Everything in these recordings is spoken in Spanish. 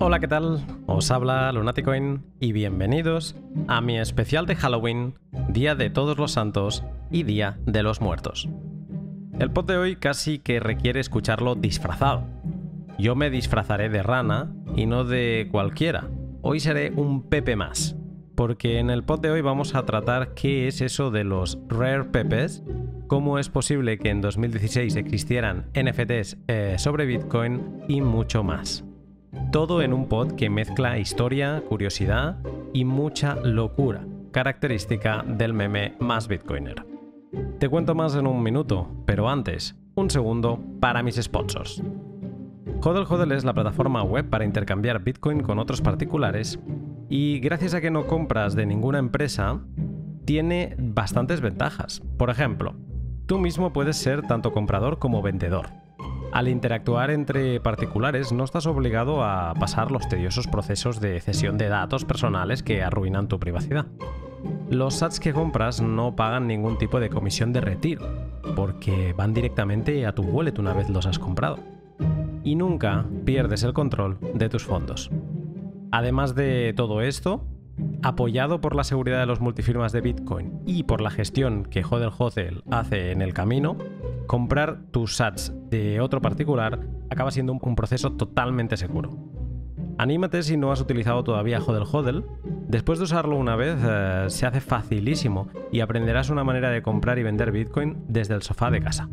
Hola, ¿qué tal? Os habla Lunaticoin y bienvenidos a mi especial de Halloween, Día de Todos los Santos y Día de los Muertos. El pod de hoy casi que requiere escucharlo disfrazado. Yo me disfrazaré de rana y no de cualquiera. Hoy seré un Pepe más, porque en el pod de hoy vamos a tratar qué es eso de los Rare Pepes, cómo es posible que en 2016 existieran NFTs sobre Bitcoin y mucho más. Todo en un pod que mezcla historia, curiosidad y mucha locura, característica del meme más bitcoiner. Te cuento más en un minuto, pero antes, un segundo para mis sponsors. Hodl Hodl es la plataforma web para intercambiar Bitcoin con otros particulares y gracias a que no compras de ninguna empresa, tiene bastantes ventajas. Por ejemplo, tú mismo puedes ser tanto comprador como vendedor. Al interactuar entre particulares no estás obligado a pasar los tediosos procesos de cesión de datos personales que arruinan tu privacidad. Los sats que compras no pagan ningún tipo de comisión de retiro, porque van directamente a tu wallet una vez los has comprado. Y nunca pierdes el control de tus fondos. Además de todo esto, apoyado por la seguridad de los multifirmas de Bitcoin y por la gestión que Hodl Hodl hace en el camino, comprar tus sats de otro particular acaba siendo un proceso totalmente seguro. Anímate si no has utilizado todavía Hodl Hodl. Después de usarlo una vez, se hace facilísimo y aprenderás una manera de comprar y vender Bitcoin desde el sofá de casa.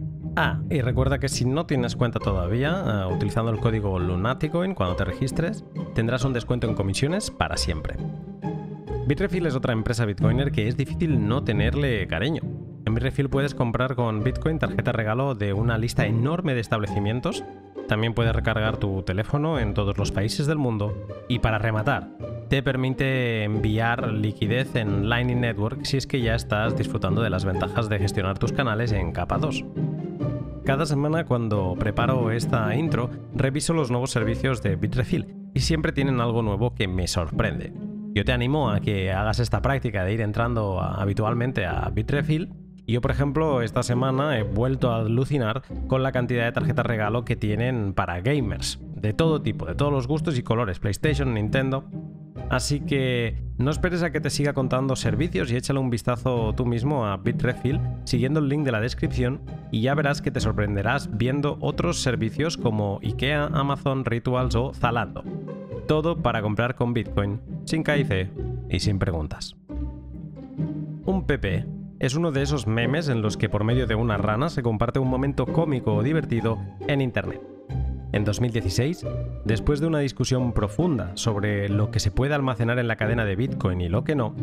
Y recuerda que si no tienes cuenta todavía, utilizando el código Lunaticoin cuando te registres, tendrás un descuento en comisiones para siempre. Bitrefill es otra empresa bitcoiner que es difícil no tenerle cariño. En Bitrefill puedes comprar con Bitcoin tarjeta regalo de una lista enorme de establecimientos. También puedes recargar tu teléfono en todos los países del mundo. Y para rematar, te permite enviar liquidez en Lightning Network si es que ya estás disfrutando de las ventajas de gestionar tus canales en capa 2. Cada semana cuando preparo esta intro, reviso los nuevos servicios de Bitrefill y siempre tienen algo nuevo que me sorprende. Yo te animo a que hagas esta práctica de ir entrando habitualmente a Bitrefill. Yo, por ejemplo, esta semana he vuelto a alucinar con la cantidad de tarjetas regalo que tienen para gamers, de todo tipo, de todos los gustos y colores, PlayStation, Nintendo. Así que no esperes a que te siga contando servicios y échale un vistazo tú mismo a Bitrefill siguiendo el link de la descripción y ya verás que te sorprenderás viendo otros servicios como IKEA, Amazon, Rituals o Zalando. Todo para comprar con Bitcoin, sin KIC y sin preguntas. Un PP es uno de esos memes en los que por medio de una rana se comparte un momento cómico o divertido en Internet. En 2016, después de una discusión profunda sobre lo que se puede almacenar en la cadena de Bitcoin y lo que no,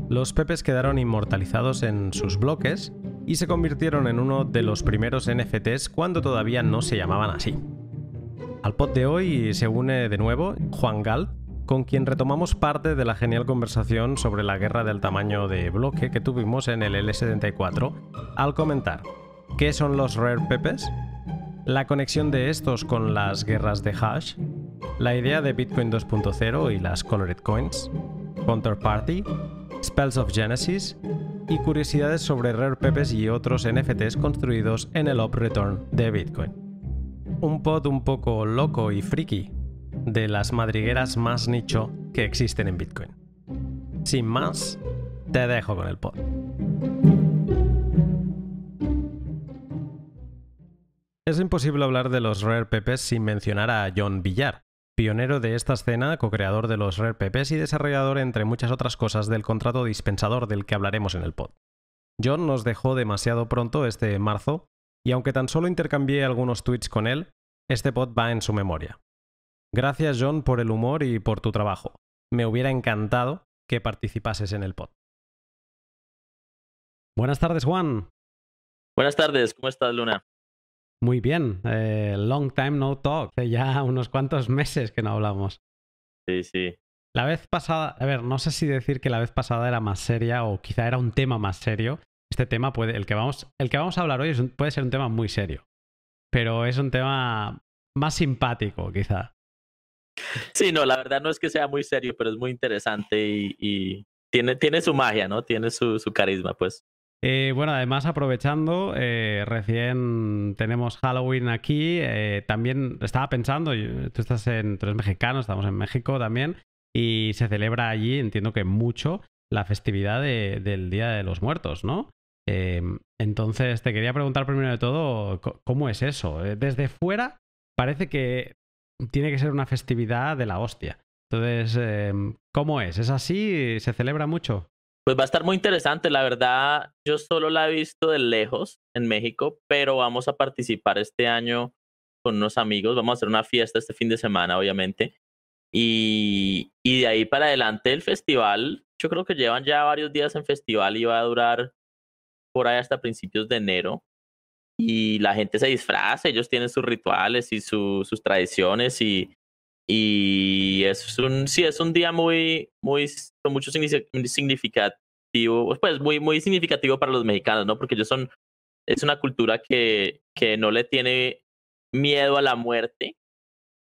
los pepes quedaron inmortalizados en sus bloques y se convirtieron en uno de los primeros NFTs cuando todavía no se llamaban así. Al pod de hoy se une de nuevo Juan Galt, con quien retomamos parte de la genial conversación sobre la guerra del tamaño de bloque que tuvimos en el L74 al comentar ¿qué son los Rare Pepes? La conexión de estos con las guerras de hash, la idea de Bitcoin 2.0 y las Colored Coins, Counterparty, Spells of Genesis y curiosidades sobre Rare Pepes y otros NFTs construidos en el Up Return de Bitcoin. Un pod un poco loco y friki de las madrigueras más nicho que existen en Bitcoin. Sin más, te dejo con el pod. Es imposible hablar de los Rare Pepes sin mencionar a John Villar, pionero de esta escena, co-creador de los Rare Pepes y desarrollador, entre muchas otras cosas, del contrato dispensador del que hablaremos en el pod. John nos dejó demasiado pronto este marzo, y aunque tan solo intercambié algunos tweets con él, este pod va en su memoria. Gracias, John, por el humor y por tu trabajo. Me hubiera encantado que participases en el pod. Buenas tardes, Juan. Buenas tardes, ¿cómo estás, Luna? Muy bien, long time no talk. Hace ya unos cuantos meses que no hablamos. Sí. La vez pasada, no sé si decir que la vez pasada era más seria o quizá era un tema más serio. Este tema el que vamos a hablar hoy puede ser un tema muy serio, pero es un tema más simpático, quizá. Sí, no, la verdad no es que sea muy serio, pero es muy interesante y tiene su magia, ¿no? Tiene su carisma, pues. Bueno, además aprovechando, recién tenemos Halloween aquí. También estaba pensando, tú eres mexicano, estamos en México también, y se celebra allí, entiendo que mucho, la festividad del Día de los Muertos, ¿no? Entonces te quería preguntar primero de todo, ¿cómo es eso? Desde fuera parece que tiene que ser una festividad de la hostia. Entonces, ¿cómo es? ¿Es así? ¿Se celebra mucho? Pues va a estar muy interesante, la verdad, yo solo la he visto de lejos en México, pero vamos a participar este año con unos amigos, vamos a hacer una fiesta este fin de semana, obviamente, y de ahí para adelante el festival, yo creo que llevan ya varios días en festival y va a durar por ahí hasta principios de enero, y la gente se disfraza, ellos tienen sus rituales y sus tradiciones y sí, es un día con mucho significativo, pues muy significativo para los mexicanos, ¿no? Porque es una cultura que no le tiene miedo a la muerte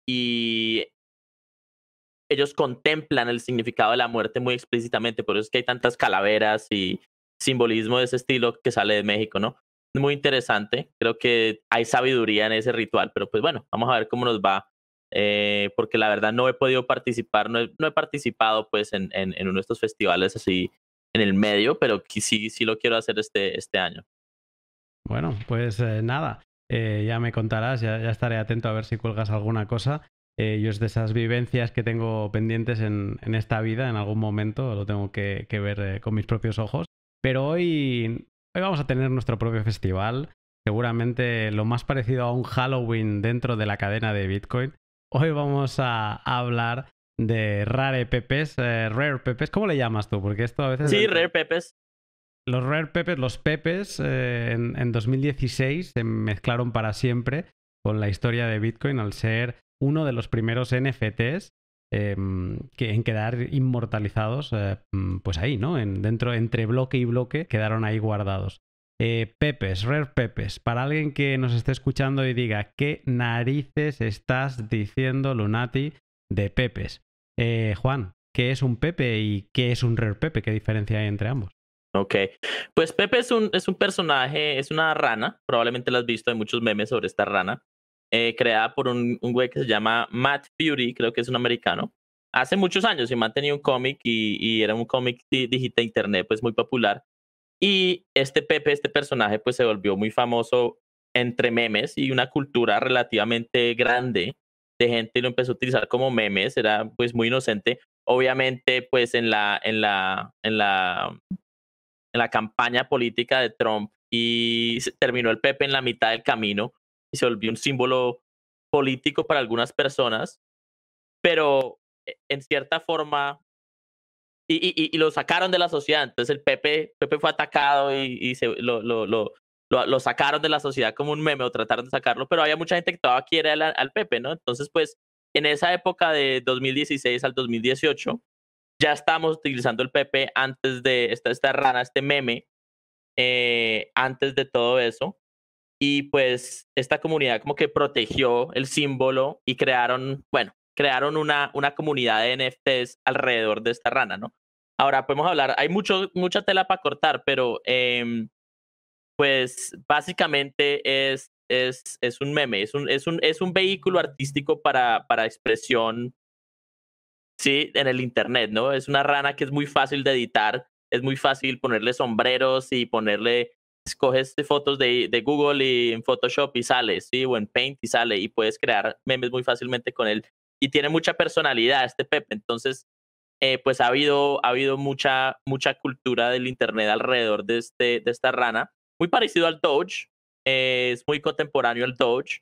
y ellos contemplan el significado de la muerte muy explícitamente, por eso es que hay tantas calaveras y simbolismo de ese estilo que sale de México, ¿no? Muy interesante, creo que hay sabiduría en ese ritual, pero pues bueno, vamos a ver cómo nos va, porque la verdad no he podido participar, no he participado pues en uno de estos festivales así en el medio, pero sí lo quiero hacer este año. Bueno, pues nada, ya me contarás, ya estaré atento a ver si cuelgas alguna cosa. Yo es de esas vivencias que tengo pendientes en esta vida, en algún momento lo tengo que ver con mis propios ojos. Pero hoy vamos a tener nuestro propio festival, seguramente lo más parecido a un Halloween dentro de la cadena de Bitcoin. Hoy vamos a hablar de Rare Pepes, Rare Pepes, ¿cómo le llamas tú? Porque esto a veces... Sí, Rare Pepes. Los Rare Pepes, los Pepes, en 2016 se mezclaron para siempre con la historia de Bitcoin al ser uno de los primeros NFTs en quedar inmortalizados, pues ahí, ¿no? Dentro, entre bloque y bloque, quedaron ahí guardados. Pepes, Rare Pepes, para alguien que nos esté escuchando y diga, ¿qué narices estás diciendo, Lunati, de Pepes? Juan, ¿qué es un Pepe y qué es un Rare Pepe? ¿Qué diferencia hay entre ambos? Ok, pues Pepe es un personaje, es una rana, probablemente la has visto, hay muchos memes sobre esta rana, creada por un güey que se llama Matt Fury, creo que es un americano. Hace muchos años y mantenía un cómic y era un cómic digital internet pues muy popular. Y este Pepe, este personaje pues se volvió muy famoso entre memes y una cultura relativamente grande de gente lo empezó a utilizar como memes, era pues muy inocente. Obviamente pues en la campaña política de Trump y terminó el Pepe en la mitad del camino y se volvió un símbolo político para algunas personas, pero en cierta forma, y lo sacaron de la sociedad, entonces Pepe fue atacado lo sacaron de la sociedad como un meme o trataron de sacarlo, pero había mucha gente que todavía quiere al Pepe, ¿no? Entonces, pues, en esa época de 2016 al 2018, ya estábamos utilizando el Pepe antes de esta rana, este meme, antes de todo eso. Y pues esta comunidad como que protegió el símbolo y crearon una comunidad de NFTs alrededor de esta rana, ¿no? Ahora podemos hablar, hay mucha tela para cortar, pero pues básicamente es un meme, es un vehículo artístico para expresión, sí, en el internet, ¿no? Es una rana que es muy fácil de editar, es muy fácil ponerle sombreros y escoges fotos de Google y en Photoshop y sale, sí, o en Paint y sale, y puedes crear memes muy fácilmente con él. Y tiene mucha personalidad este Pepe, entonces, pues ha habido mucha cultura del internet alrededor de esta rana, muy parecido al Doge, es muy contemporáneo al Doge,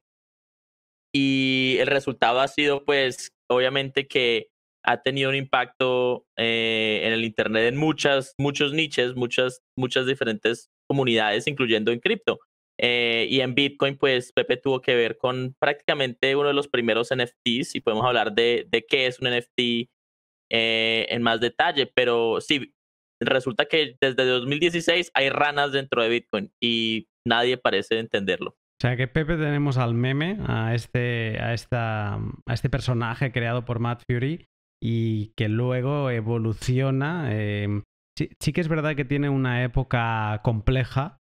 y el resultado ha sido, pues, obviamente que ha tenido un impacto en el Internet en muchos nichos, muchas diferentes comunidades, incluyendo en cripto. Y en Bitcoin, pues Pepe tuvo que ver con prácticamente uno de los primeros NFTs y podemos hablar de qué es un NFT en más detalle, pero sí, resulta que desde 2016 hay ranas dentro de Bitcoin y nadie parece entenderlo. O sea que Pepe tenemos al meme, a este personaje creado por Matt Fury y que luego evoluciona Sí que es verdad que tiene una época compleja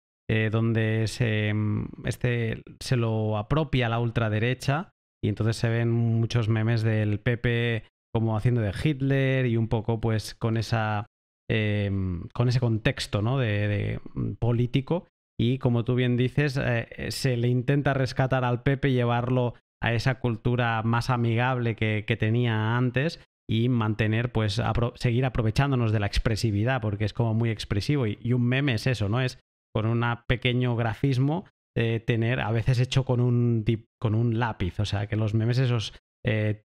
donde se lo apropia la ultraderecha y entonces se ven muchos memes del PP como haciendo de Hitler y un poco pues con ese contexto, ¿no? de político. Y como tú bien dices, se le intenta rescatar al Pepe y llevarlo a esa cultura más amigable que tenía antes y mantener, pues, seguir aprovechándonos de la expresividad, porque es como muy expresivo. Y un meme es eso, ¿no? Es con un pequeño grafismo tener, a veces hecho con un lápiz. O sea, que los memes esos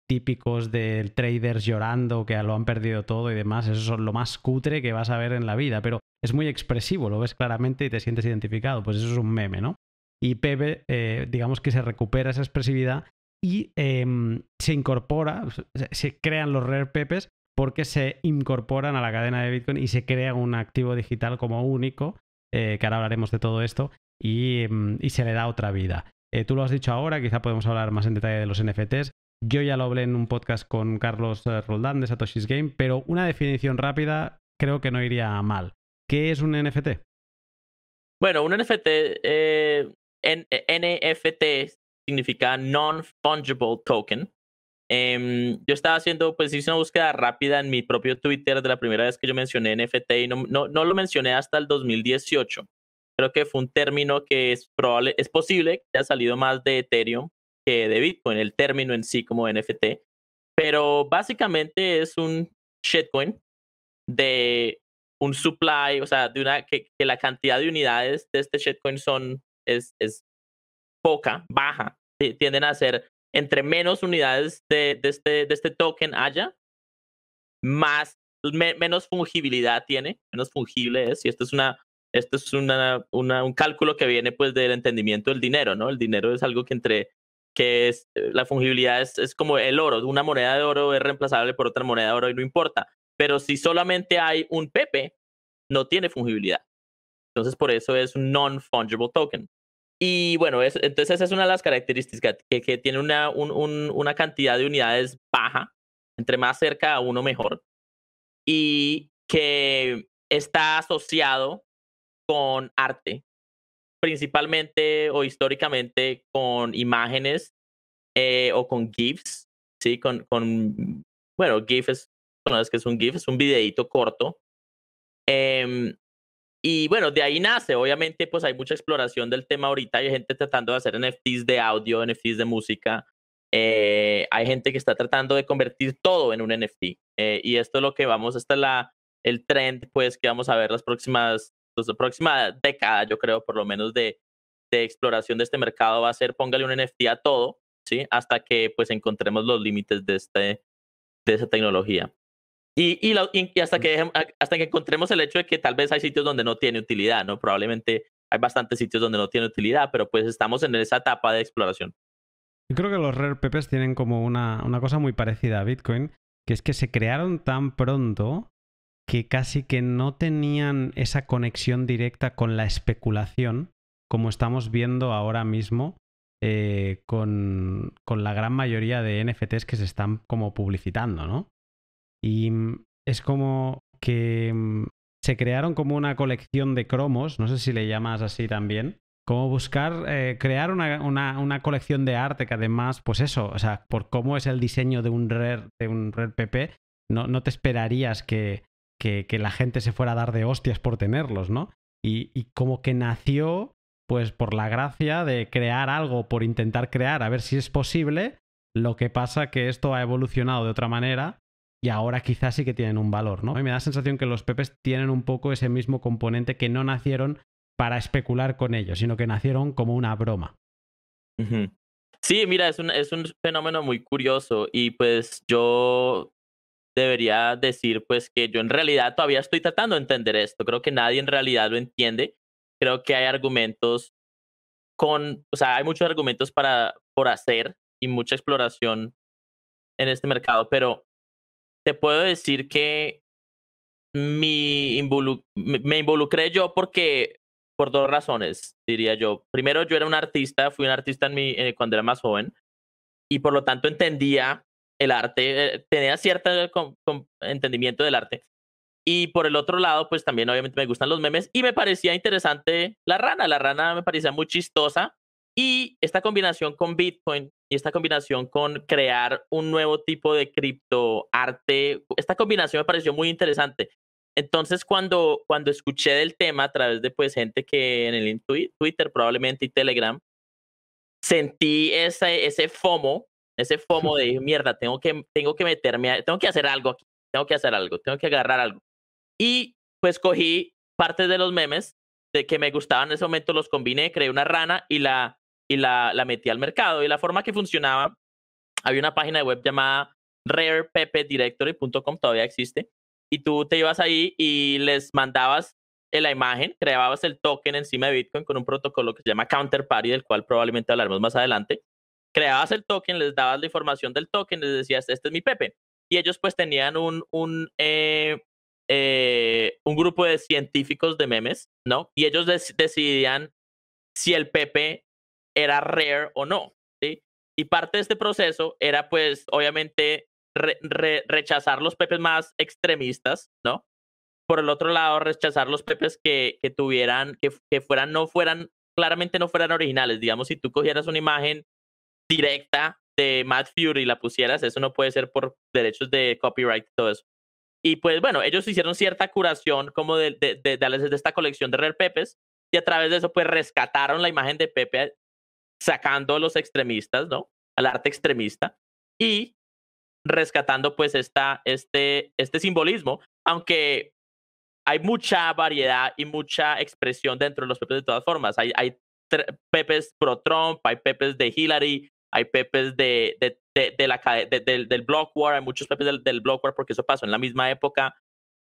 típicos de traders llorando que lo han perdido todo y demás, eso es lo más cutre que vas a ver en la vida, pero es muy expresivo, lo ves claramente y te sientes identificado, pues eso es un meme, ¿no? Y Pepe, digamos que se recupera esa expresividad y se incorpora, se crean los Rare Pepes porque se incorporan a la cadena de Bitcoin y se crea un activo digital como único, que ahora hablaremos de todo esto, y se le da otra vida. Tú lo has dicho ahora, quizá podemos hablar más en detalle de los NFTs. Yo ya lo hablé en un podcast con Carlos Roldán de Satoshi's Game, pero una definición rápida creo que no iría mal. ¿Qué es un NFT? Bueno, un NFT, NFT significa Non-Fungible Token. Yo estaba haciendo, pues hice una búsqueda rápida en mi propio Twitter de la primera vez que yo mencioné NFT y no lo mencioné hasta el 2018. Creo que fue un término que es posible que haya salido más de Ethereum que de Bitcoin, el término en sí como NFT. Pero básicamente es un shitcoin de un supply, o sea, que la cantidad de unidades de este shitcoin es poca, baja. Tienden a ser entre menos unidades de este token haya, menos fungibilidad tiene, menos fungible es. Y esto es un cálculo que viene pues del entendimiento del dinero, ¿no? El dinero es algo la fungibilidad es como el oro. Una moneda de oro es reemplazable por otra moneda de oro y no importa. Pero si solamente hay un Pepe, no tiene fungibilidad. Entonces, por eso es un non-fungible token. Y bueno, entonces esa es una de las características, que tiene una cantidad de unidades baja, entre más cerca a uno mejor, y que está asociado con arte, principalmente o históricamente con imágenes o con GIFs, ¿sí? Bueno, no es que es un GIF, es un videíto corto. Em, y bueno, de ahí nace, obviamente, pues hay mucha exploración del tema ahorita, hay gente tratando de hacer NFTs de audio, NFTs de música, hay gente que está tratando de convertir todo en un NFT, y esto es lo que esta es el trend, pues, que vamos a ver la próxima década, yo creo, por lo menos de exploración de este mercado va a ser póngale un NFT a todo, ¿sí? Hasta que, pues, encontremos los límites de esa tecnología. Y hasta que encontremos el hecho de que tal vez hay sitios donde no tiene utilidad, ¿no? Probablemente hay bastantes sitios donde no tiene utilidad, pero pues estamos en esa etapa de exploración. Yo creo que los Rare Pepes tienen como una cosa muy parecida a Bitcoin, que es que se crearon tan pronto que casi que no tenían esa conexión directa con la especulación, como estamos viendo ahora mismo con la gran mayoría de NFTs que se están como publicitando, ¿no? Y es como que se crearon como una colección de cromos, no sé si le llamas así también, como buscar crear una colección de arte que además, pues eso, o sea, por cómo es el diseño de un Rare PP, no te esperarías que la gente se fuera a dar de hostias por tenerlos, ¿no? Y como que nació, pues por la gracia de crear algo, por intentar crear, a ver si es posible. Lo que pasa que esto ha evolucionado de otra manera y ahora quizás sí que tienen un valor, ¿no? Y me da la sensación que los pepes tienen un poco ese mismo componente, que no nacieron para especular con ellos, sino que nacieron como una broma. Uh-huh. Sí, mira, es un fenómeno muy curioso y pues yo debería decir pues que yo en realidad todavía estoy tratando de entender esto. Creo que nadie en realidad lo entiende. Creo que hay argumentos o sea, hay muchos argumentos por hacer y mucha exploración en este mercado, pero te puedo decir que me involucré yo por dos razones, diría yo. Primero, yo era un artista, fui un artista cuando era más joven y por lo tanto entendía el arte, tenía cierto entendimiento del arte. Y por el otro lado, pues también obviamente me gustan los memes y me parecía interesante la rana. La rana me parecía muy chistosa y esta combinación con Bitcoin y esta combinación con crear un nuevo tipo de criptoarte, esta combinación me pareció muy interesante. Entonces, cuando escuché del tema a través de pues gente que en el Twitter probablemente y Telegram, sentí ese FOMO de mierda, tengo que meterme, tengo que hacer algo aquí, tengo que hacer algo, tengo que agarrar algo. Y pues cogí partes de los memes de que me gustaban en ese momento, los combiné, creé una rana y la metí al mercado. Y la forma que funcionaba, había una página de web llamada rarepepedirectory.com, todavía existe, y tú te ibas ahí y les mandabas la imagen, creabas el token encima de Bitcoin con un protocolo que se llama Counterparty, del cual probablemente hablaremos más adelante. Creabas el token, les dabas la información del token, les decías, este es mi Pepe. Y ellos pues tenían un grupo de científicos de memes, ¿no? Y ellos decidían si el Pepe era rare o no, ¿sí? Y parte de este proceso era, pues, obviamente, rechazar los Pepes más extremistas, ¿no? Por el otro lado, rechazar los Pepes que tuvieran, que fueran, claramente no fueran originales. Digamos, si tú cogieras una imagen directa de Mad Fury y la pusieras, eso no puede ser por derechos de copyright y todo eso. Y pues bueno, ellos hicieron cierta curación como de esta colección de Rare Pepes y a través de eso pues rescataron la imagen de Pepe sacando a los extremistas, ¿no? Al arte extremista y rescatando pues este simbolismo, aunque hay mucha variedad y mucha expresión dentro de los Pepes de todas formas. Hay Pepes pro Trump, hay Pepes de Hillary, hay Pepes del Block War, hay muchos Pepes del Block War porque eso pasó en la misma época.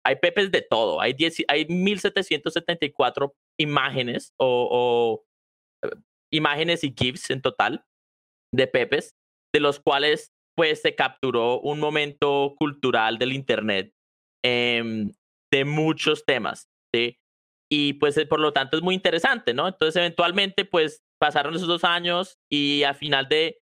Hay Pepes de todo, hay 1774 imágenes o imágenes y GIFs en total de Pepes, de los cuales pues se capturó un momento cultural del Internet de muchos temas, ¿sí? Y pues por lo tanto es muy interesante, ¿no? Entonces eventualmente pues pasaron esos 2 años y al final de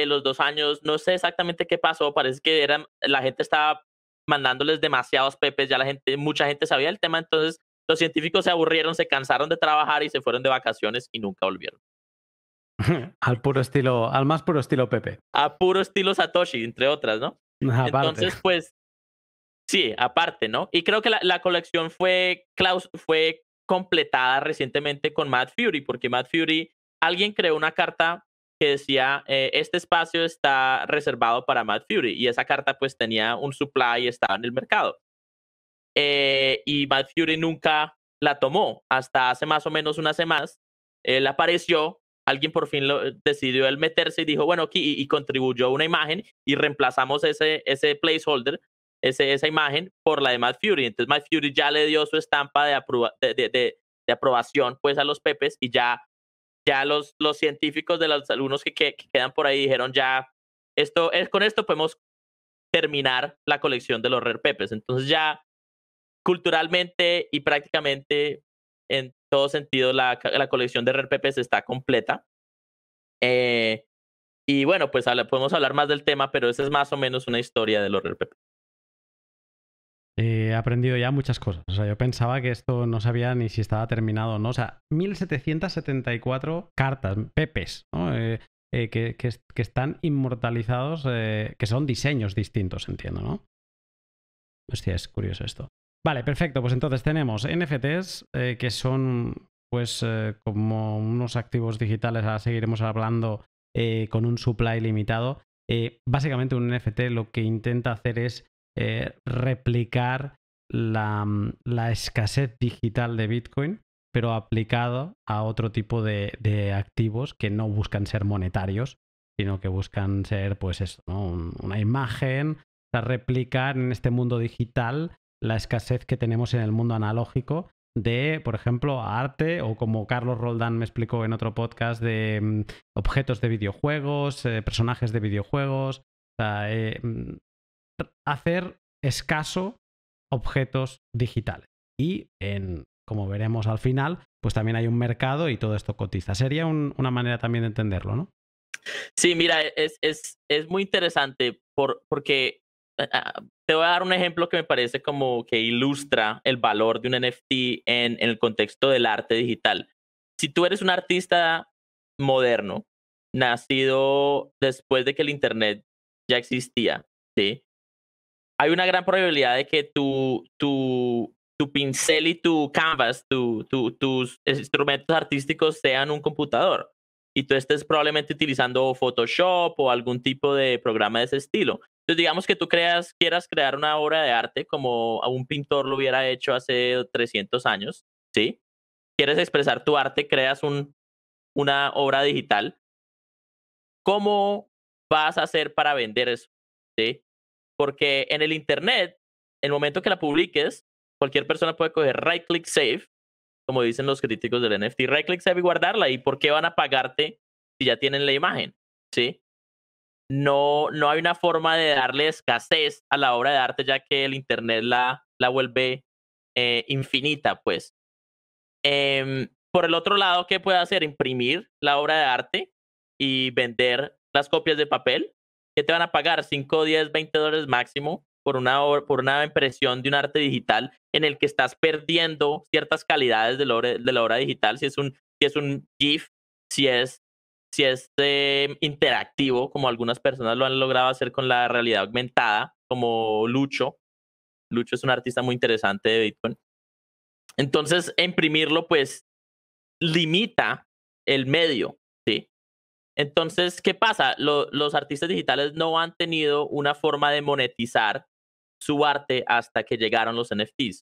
los 2 años, no sé exactamente qué pasó, parece que la gente estaba mandándoles demasiados Pepes, ya mucha gente sabía el tema, entonces los científicos se aburrieron, se cansaron de trabajar y se fueron de vacaciones y nunca volvieron. Al más puro estilo Pepe. A puro estilo Satoshi, entre otras, ¿no? Aparte. Entonces, pues, sí, aparte, ¿no? Y creo que la colección fue completada recientemente con Mad Fury, porque Mad Fury, alguien creó una carta que decía, este espacio está reservado para Mad Fury, y esa carta pues tenía un supply y estaba en el mercado. Y Mad Fury nunca la tomó, hasta hace más o menos unas semanas, él apareció, alguien por fin decidió él meterse y dijo, bueno, aquí, y contribuyó una imagen y reemplazamos ese placeholder, esa imagen por la de Mad Fury. Entonces Mad Fury ya le dio su estampa de aprobación pues a los Pepes y ya los científicos de los alumnos que quedan por ahí dijeron ya, con esto podemos terminar la colección de los Rare Pepes. Entonces ya culturalmente y prácticamente en todo sentido la colección de Rare Pepes está completa. Y bueno, pues podemos hablar más del tema, pero esa es más o menos una historia de los Rare Pepes. He aprendido ya muchas cosas. O sea, yo pensaba que esto no sabía ni si estaba terminado o no. O sea, 1774 cartas, Pepes, ¿no? Que están inmortalizados, que son diseños distintos, entiendo, ¿no? Hostia, es curioso esto. Vale, perfecto. Pues entonces tenemos NFTs, que son pues como unos activos digitales, ahora seguiremos hablando, con un supply limitado. Básicamente un NFT lo que intenta hacer es replicar la escasez digital de Bitcoin, pero aplicado a otro tipo de activos que no buscan ser monetarios, sino que buscan ser, pues eso, ¿no? Una imagen, o sea, replicar en este mundo digital la escasez que tenemos en el mundo analógico de, por ejemplo, arte, o como Carlos Roldán me explicó en otro podcast, de objetos de videojuegos, personajes de videojuegos, o sea, hacer escaso objetos digitales. Y como veremos al final, pues también hay un mercado y todo esto cotiza. Sería una manera también de entenderlo, ¿no? Sí, mira, es muy interesante porque te voy a dar un ejemplo que me parece como que ilustra el valor de un NFT en el contexto del arte digital. Si tú eres un artista moderno, nacido después de que el Internet ya existía, ¿sí? Hay una gran probabilidad de que tu pincel y tu canvas, tus instrumentos artísticos sean un computador y tú estés probablemente utilizando Photoshop o algún tipo de programa de ese estilo. Entonces, digamos que tú quieras crear una obra de arte como un pintor lo hubiera hecho hace 300 años, ¿sí? Quieres expresar tu arte, creas una obra digital. ¿Cómo vas a hacer para vender eso? ¿Sí? Porque en el Internet, el momento que la publiques, cualquier persona puede coger right click save, como dicen los críticos del NFT, right click save y guardarla. ¿Y por qué van a pagarte si ya tienen la imagen? ¿Sí? No hay una forma de darle escasez a la obra de arte, ya que el Internet la vuelve infinita, pues. Por el otro lado, ¿qué puede hacer? Imprimir la obra de arte y vender las copias de papel. ¿Qué te van a pagar? 5, 10, $20 máximo por por una impresión de un arte digital en el que estás perdiendo ciertas calidades de la obra digital, si es un GIF, si es interactivo, como algunas personas lo han logrado hacer con la realidad aumentada, como Lucho. Lucho es un artista muy interesante de Bitcoin. Entonces, imprimirlo, pues, limita el medio, ¿sí? Entonces, ¿qué pasa? Los artistas digitales no han tenido una forma de monetizar su arte hasta que llegaron los NFTs.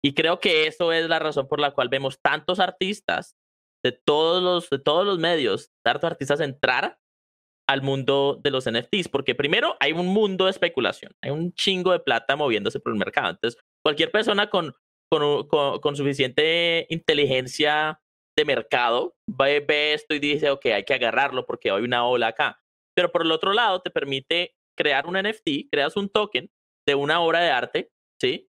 Y creo que eso es la razón por la cual vemos tantos artistas de todos los medios, tantos artistas entrar al mundo de los NFTs, porque primero hay un mundo de especulación, hay un chingo de plata moviéndose por el mercado. Entonces, cualquier persona con suficiente inteligencia de mercado ve esto y dice, ok, hay que agarrarlo porque hay una ola acá. Pero por el otro lado, te permite crear un NFT, creas un token de una obra de arte, ¿sí?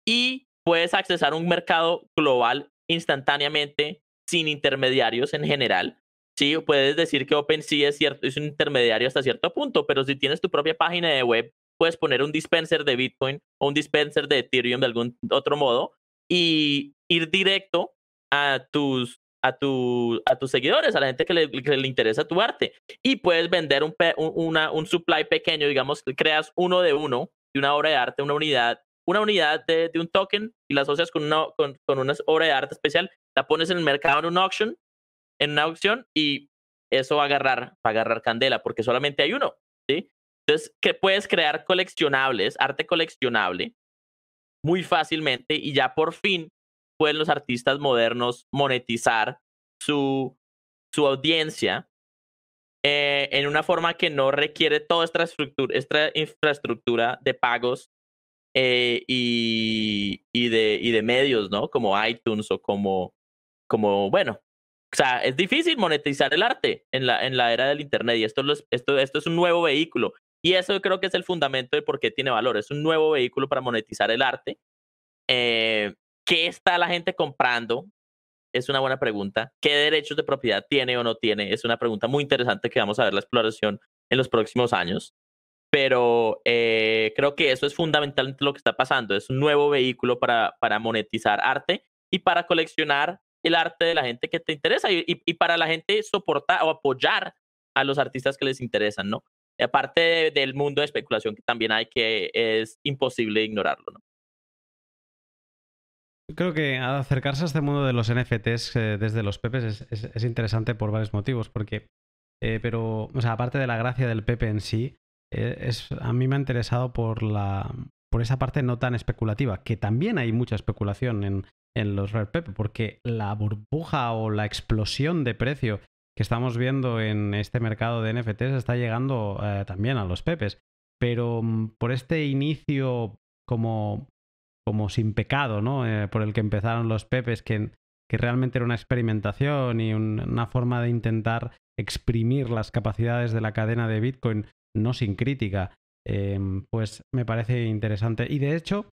Y puedes accesar un mercado global instantáneamente sin intermediarios en general. Sí, puedes decir que OpenSea es un intermediario hasta cierto punto, pero si tienes tu propia página de web, puedes poner un dispenser de Bitcoin o un dispenser de Ethereum de algún otro modo y ir directo a tus seguidores, a la gente que le interesa tu arte. Y puedes vender un supply pequeño, digamos, que creas uno de una obra de arte, una unidad de un token y la asocias con una obra de arte especial, la pones en el mercado en una aucción y eso va a agarrar candela porque solamente hay uno, ¿sí? Entonces, que puedes crear coleccionables, arte coleccionable muy fácilmente y ya por fin pueden los artistas modernos monetizar su audiencia en una forma que no requiere toda esta infraestructura de pagos y de medios, ¿no? Como iTunes o bueno, o sea, es difícil monetizar el arte en la era del Internet y esto es un nuevo vehículo. Y eso yo creo que es el fundamento de por qué tiene valor. Es un nuevo vehículo para monetizar el arte. ¿Qué está la gente comprando? Es una buena pregunta. ¿Qué derechos de propiedad tiene o no tiene? Es una pregunta muy interesante que vamos a ver la exploración en los próximos años. Pero creo que eso es fundamentalmente lo que está pasando. Es un nuevo vehículo para monetizar arte y para coleccionar el arte de la gente que te interesa y para la gente soportar o apoyar a los artistas que les interesan, ¿no? Y aparte del mundo de especulación que también hay, que es imposible ignorarlo, ¿no? Creo que acercarse a este mundo de los NFTs desde los Pepes es interesante por varios motivos, porque, pero, o sea, aparte de la gracia del Pepe en sí, a mí me ha interesado por esa parte no tan especulativa, que también hay mucha especulación en los Rare Pepe, porque la burbuja o la explosión de precio que estamos viendo en este mercado de NFTs está llegando también a los Pepes, pero por este inicio como sin pecado, ¿no? Por el que empezaron los Pepes, que realmente era una experimentación y una forma de intentar exprimir las capacidades de la cadena de Bitcoin, no sin crítica, pues me parece interesante. Y de hecho,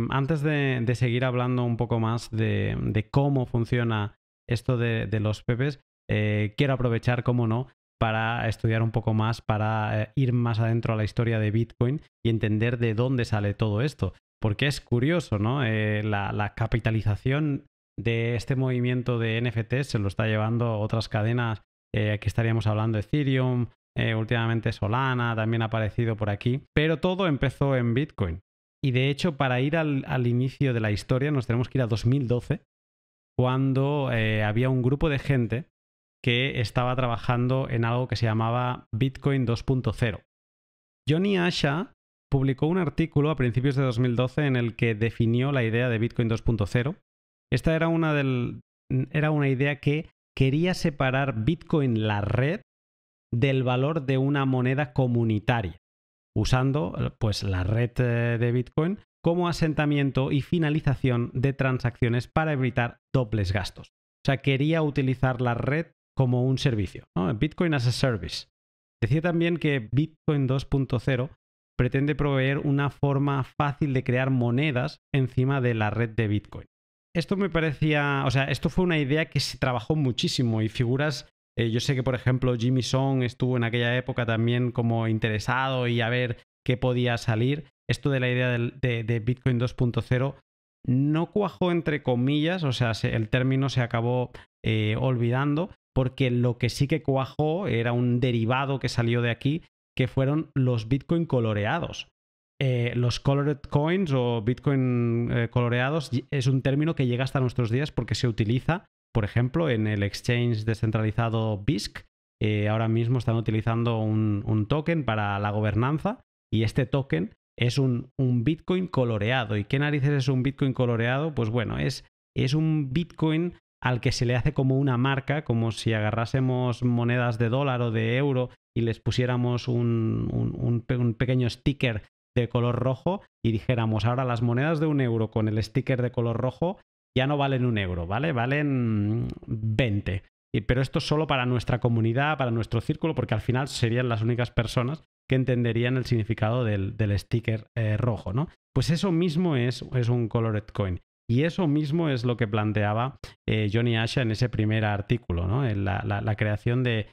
antes de seguir hablando un poco más de cómo funciona esto de los Pepes, quiero aprovechar, cómo no, para estudiar un poco más, para ir más adentro a la historia de Bitcoin y entender de dónde sale todo esto. Porque es curioso, ¿no? La capitalización de este movimiento de NFT se lo está llevando otras cadenas. Aquí estaríamos hablando de Ethereum, últimamente Solana también ha aparecido por aquí, pero todo empezó en Bitcoin. Y de hecho, para ir al inicio de la historia nos tenemos que ir a 2012, cuando había un grupo de gente que estaba trabajando en algo que se llamaba Bitcoin 2.0. Johnny Asha publicó un artículo a principios de 2012 en el que definió la idea de Bitcoin 2.0. Esta era una idea que quería separar Bitcoin, la red, del valor de una moneda comunitaria, usando pues la red de Bitcoin como asentamiento y finalización de transacciones para evitar dobles gastos. O sea, quería utilizar la red como un servicio, ¿no? Bitcoin as a service. Decía también que Bitcoin 2.0 pretende proveer una forma fácil de crear monedas encima de la red de Bitcoin. Esto me parecía, o sea, esto fue una idea que se trabajó muchísimo y figuras, yo sé que por ejemplo Jimmy Song estuvo en aquella época también como interesado y a ver qué podía salir. Esto de la idea de Bitcoin 2.0 no cuajó entre comillas, o sea, el término se acabó olvidando, porque lo que sí que cuajó era un derivado que salió de aquí, que fueron los Bitcoin coloreados. Los colored coins o Bitcoin coloreados es un término que llega hasta nuestros días porque se utiliza, por ejemplo, en el exchange descentralizado BISC. Ahora mismo están utilizando un token para la gobernanza y este token es un Bitcoin coloreado. ¿Y qué narices es un Bitcoin coloreado? Pues bueno, es un Bitcoin al que se le hace como una marca, como si agarrásemos monedas de dólar o de euro y les pusiéramos un pequeño sticker de color rojo y dijéramos, ahora las monedas de 1 euro con el sticker de color rojo ya no valen 1 euro, ¿vale? Valen 20. Pero esto es solo para nuestra comunidad, para nuestro círculo, porque al final serían las únicas personas que entenderían el significado del sticker rojo, ¿no? Pues eso mismo es un colored coin. Y eso mismo es lo que planteaba Johnny Asha en ese primer artículo, ¿no? En la creación de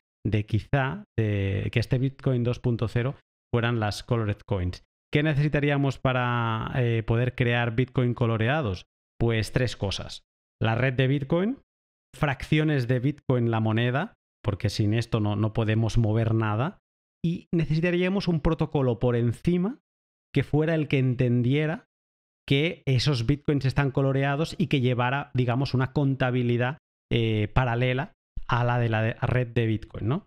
quizá que este Bitcoin 2.0 fueran las colored coins. ¿Qué necesitaríamos para poder crear Bitcoin coloreados? Pues 3 cosas. La red de Bitcoin, fracciones de Bitcoin la moneda, porque sin esto no podemos mover nada, y necesitaríamos un protocolo por encima que fuera el que entendiera que esos Bitcoins están coloreados y que llevara, digamos, una contabilidad paralela a la de la red de Bitcoin, ¿no?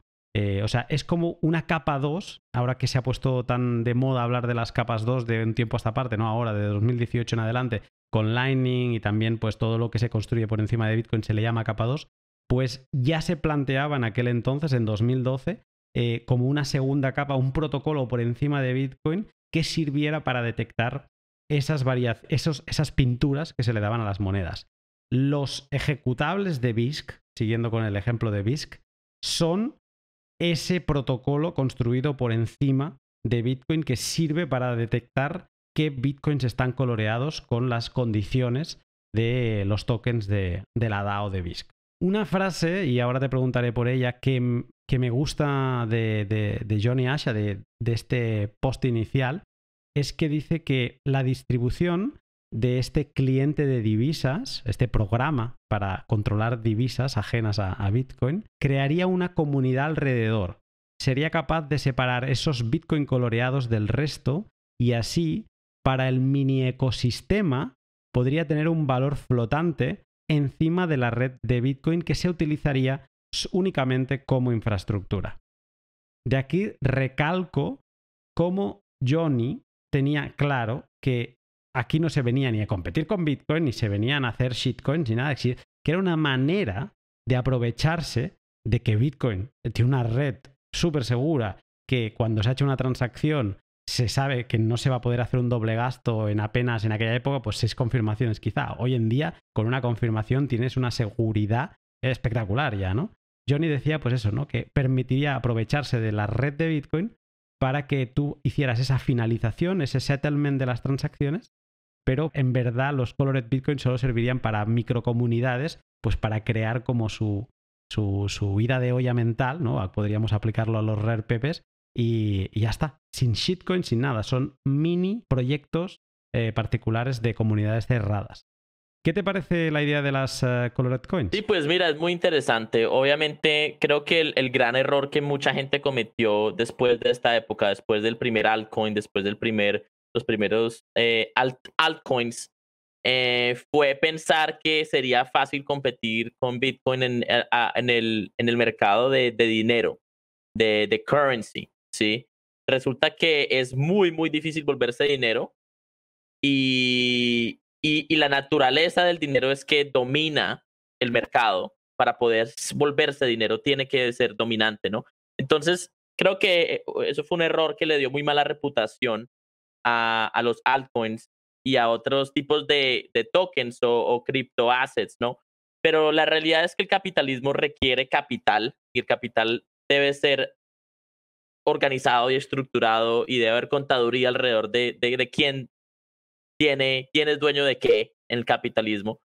O sea, es como una capa 2, ahora que se ha puesto tan de moda hablar de las capas 2 de un tiempo a esta parte, ¿no? Ahora, de 2018 en adelante, con Lightning y también pues todo lo que se construye por encima de Bitcoin se le llama capa 2, pues ya se planteaba en aquel entonces, en 2012, como una segunda capa, un protocolo por encima de Bitcoin que sirviera para detectar esas pinturas que se le daban a las monedas. Los ejecutables de BISC, siguiendo con el ejemplo de BISC, son ese protocolo construido por encima de Bitcoin que sirve para detectar qué Bitcoins están coloreados con las condiciones de los tokens de la DAO de BISC. Una frase, y ahora te preguntaré por ella, que me gusta de Johnny Asha, de este post inicial, es que dice que la distribución de este cliente de divisas, este programa para controlar divisas ajenas a Bitcoin, crearía una comunidad alrededor. Sería capaz de separar esos Bitcoin coloreados del resto y así, para el mini ecosistema, podría tener un valor flotante encima de la red de Bitcoin que se utilizaría únicamente como infraestructura. De aquí recalco cómo Johnny tenía claro que aquí no se venía ni a competir con Bitcoin, ni se venían a hacer shitcoins, ni nada, que era una manera de aprovecharse de que Bitcoin tiene una red súper segura, que cuando se ha hecho una transacción se sabe que no se va a poder hacer un doble gasto en aquella época, pues 6 confirmaciones quizá. Hoy en día, con una confirmación tienes una seguridad espectacular ya, ¿no? Johnny decía pues eso, ¿no? Que permitiría aprovecharse de la red de Bitcoin para que tú hicieras esa finalización, ese settlement de las transacciones, pero en verdad los colored Bitcoin solo servirían para microcomunidades, pues para crear como su su ida de olla mental, ¿no? Podríamos aplicarlo a los rare pepes y ya está. Sin shitcoin, sin nada. Son mini proyectos particulares de comunidades cerradas. ¿Qué te parece la idea de las Colored Coins? Sí, pues mira, es muy interesante. Obviamente, creo que el gran error que mucha gente cometió después de esta época, después del primer altcoin, después los primeros altcoins, fue pensar que sería fácil competir con Bitcoin en el mercado de dinero, de currency, ¿sí? Resulta que es muy, muy difícil volverse dinero y la naturaleza del dinero es que domina el mercado. Para poder volverse dinero tiene que ser dominante, ¿no? Entonces, creo que eso fue un error que le dio muy mala reputación a los altcoins y a otros tipos de tokens o criptoassets, ¿no? Pero la realidad es que el capitalismo requiere capital y el capital debe ser organizado y estructurado y debe haber contaduría alrededor de quién es dueño de qué en el capitalismo.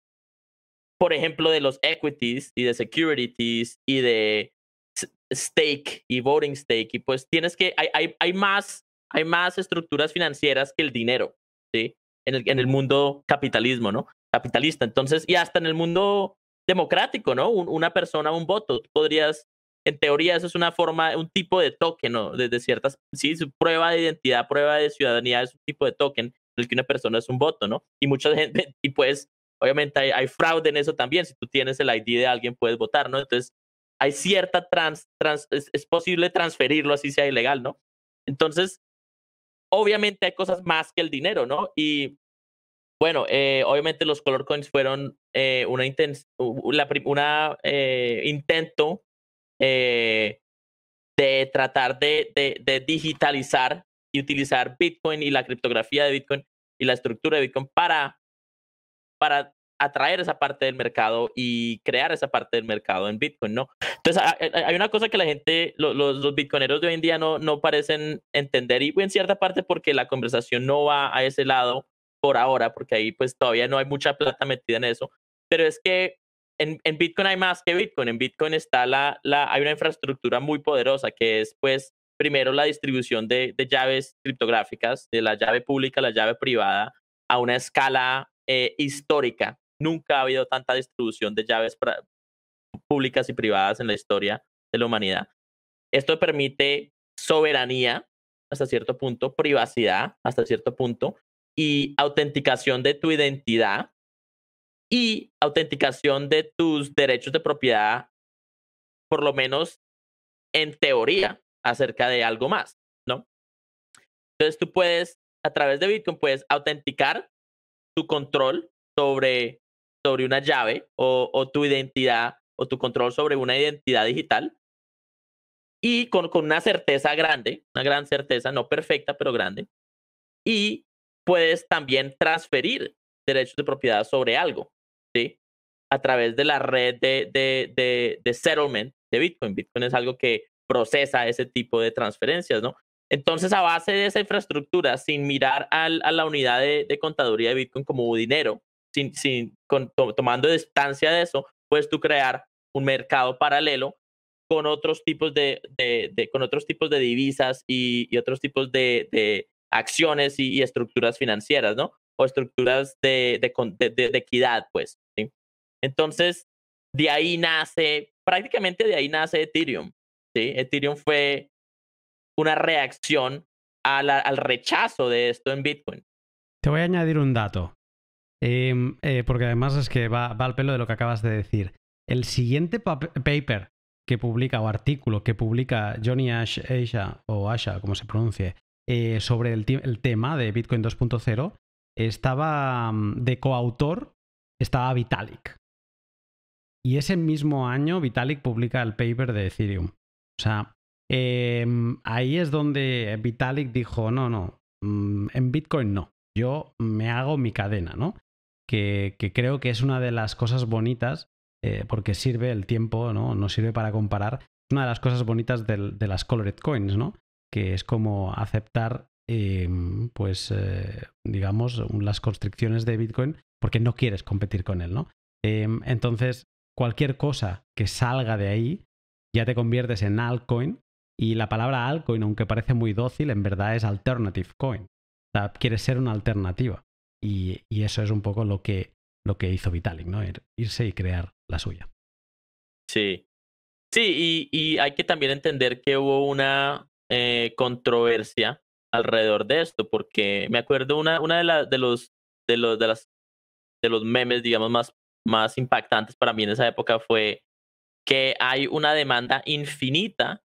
Por ejemplo, de los equities y de securities y de stake y voting stake. Y pues hay más estructuras financieras que el dinero, ¿sí? En el mundo capitalista. Entonces, y hasta en el mundo democrático, ¿no? Una persona, un voto. Tú podrías, en teoría, eso es una forma, un tipo de token, ¿no? De ciertas, sí, su prueba de identidad, prueba de ciudadanía es un tipo de token en el que una persona es un voto, ¿no? Y mucha gente, y pues, obviamente hay fraude en eso también. Si tú tienes el ID de alguien, puedes votar, ¿no? Entonces, hay cierta es posible transferirlo así sea ilegal, ¿no? Entonces, obviamente hay cosas más que el dinero, ¿no? Y bueno, obviamente los color coins fueron un intento de tratar de digitalizar y utilizar Bitcoin y la criptografía de Bitcoin y la estructura de Bitcoin para atraer esa parte del mercado y crear esa parte del mercado en Bitcoin, ¿no? Entonces, hay una cosa que la gente, los bitcoineros de hoy en día no parecen entender, y en cierta parte porque la conversación no va a ese lado por ahora, porque ahí pues todavía no hay mucha plata metida en eso, pero es que en Bitcoin hay más que Bitcoin. En Bitcoin está hay una infraestructura muy poderosa que es pues primero la distribución de llaves criptográficas, de la llave pública a la llave privada a una escala histórica. Nunca ha habido tanta distribución de llaves públicas y privadas en la historia de la humanidad. Esto permite soberanía hasta cierto punto, privacidad hasta cierto punto y autenticación de tu identidad y autenticación de tus derechos de propiedad, por lo menos en teoría, acerca de algo más, ¿no? Entonces tú puedes, a través de Bitcoin, puedes autenticar tu control sobre una llave o tu identidad o tu control sobre una identidad digital y con una certeza grande, una gran certeza, no perfecta, pero grande. Y puedes también transferir derechos de propiedad sobre algo, ¿sí? A través de la red de settlement de Bitcoin. Bitcoin es algo que procesa ese tipo de transferencias, ¿no? Entonces, a base de esa infraestructura, sin mirar a la unidad de contaduría de Bitcoin como dinero, tomando distancia de eso, puedes tú crear un mercado paralelo con otros tipos con otros tipos de divisas y otros tipos de acciones y estructuras financieras, ¿no? O estructuras de equidad, pues, ¿sí? Entonces, prácticamente de ahí nace Ethereum, ¿sí? Ethereum fue una reacción al rechazo de esto en Bitcoin. Te voy a añadir un dato, porque además es que va al pelo de lo que acabas de decir. El siguiente paper que publica, o artículo que publica Johnny Asha, como se pronuncie, sobre el tema de Bitcoin 2.0, estaba de coautor, estaba Vitalik. Y ese mismo año Vitalik publica el paper de Ethereum. O sea, ahí es donde Vitalik dijo, no, en Bitcoin no, yo me hago mi cadena, ¿no? Que creo que es una de las cosas bonitas, porque sirve el tiempo, ¿no? Sirve para comparar. Es una de las cosas bonitas de las Colored Coins, ¿no? Que es como aceptar, digamos, las constricciones de Bitcoin porque no quieres competir con él, ¿no? Entonces, cualquier cosa que salga de ahí ya te conviertes en altcoin, y la palabra altcoin, aunque parece muy dócil, en verdad es alternative coin. O sea, quiere ser una alternativa. Y eso es un poco lo que hizo Vitalik, ¿no? Irse y crear la suya. Sí. Sí, y hay que también entender que hubo una controversia alrededor de esto, porque me acuerdo una de los memes, digamos, más impactantes para mí en esa época fue que hay una demanda infinita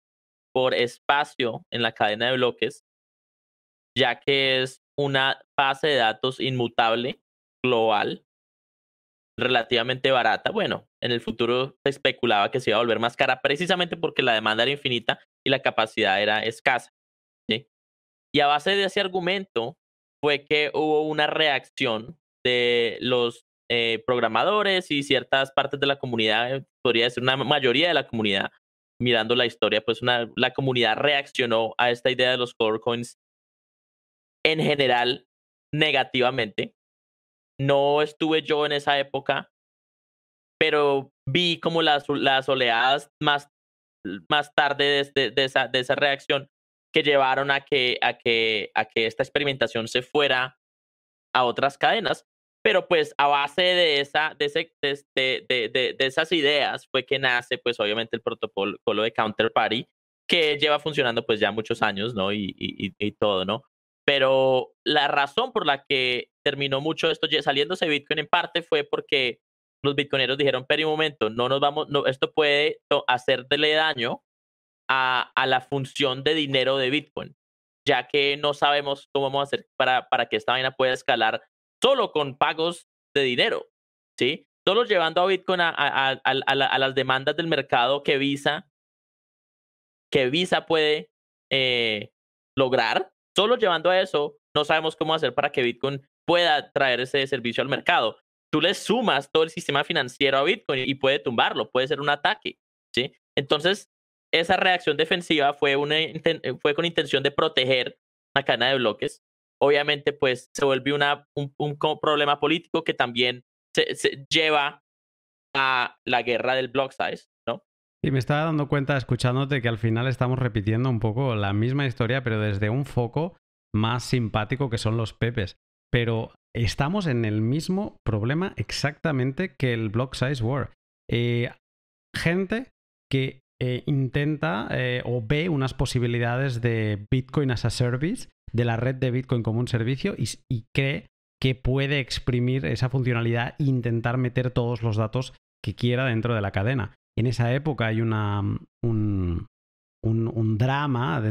por espacio en la cadena de bloques, ya que es una base de datos inmutable, global, relativamente barata. Bueno, en el futuro se especulaba que se iba a volver más cara precisamente porque la demanda era infinita y la capacidad era escasa, ¿sí? Y a base de ese argumento fue que hubo una reacción de los programadores y ciertas partes de la comunidad, podría decir una mayoría de la comunidad, mirando la historia, pues la comunidad reaccionó a esta idea de los core coins en general negativamente. No estuve yo en esa época, pero vi como las oleadas más tarde de esa reacción que llevaron a que esta experimentación se fuera a otras cadenas. Pero pues a base de esas ideas fue que nace pues obviamente el protocolo de Counterparty, que lleva funcionando pues ya muchos años, ¿no? Y todo, ¿no? Pero la razón por la que terminó mucho esto saliéndose Bitcoin en parte fue porque los bitcoineros dijeron, pero un momento, no, esto puede hacerle daño a la función de dinero de Bitcoin, ya que no sabemos cómo vamos a hacer para que esta vaina pueda escalar solo con pagos de dinero, ¿sí? Solo llevando a Bitcoin a las demandas del mercado que Visa puede lograr, solo llevando a eso, no sabemos cómo hacer para que Bitcoin pueda traer ese servicio al mercado. Tú le sumas todo el sistema financiero a Bitcoin y puede tumbarlo, puede ser un ataque, ¿sí? Entonces, esa reacción defensiva fue con intención de proteger la cadena de bloques. Obviamente, pues se vuelve un problema político que también se lleva a la guerra del block size, ¿no? Y me estaba dando cuenta, escuchándote, que al final estamos repitiendo un poco la misma historia, pero desde un foco más simpático, que son los pepes. Pero estamos en el mismo problema exactamente que el block size war. Gente que intenta o ve unas posibilidades de Bitcoin as a service, de la red de Bitcoin como un servicio, y cree que puede exprimir esa funcionalidad e intentar meter todos los datos que quiera dentro de la cadena. En esa época hay un drama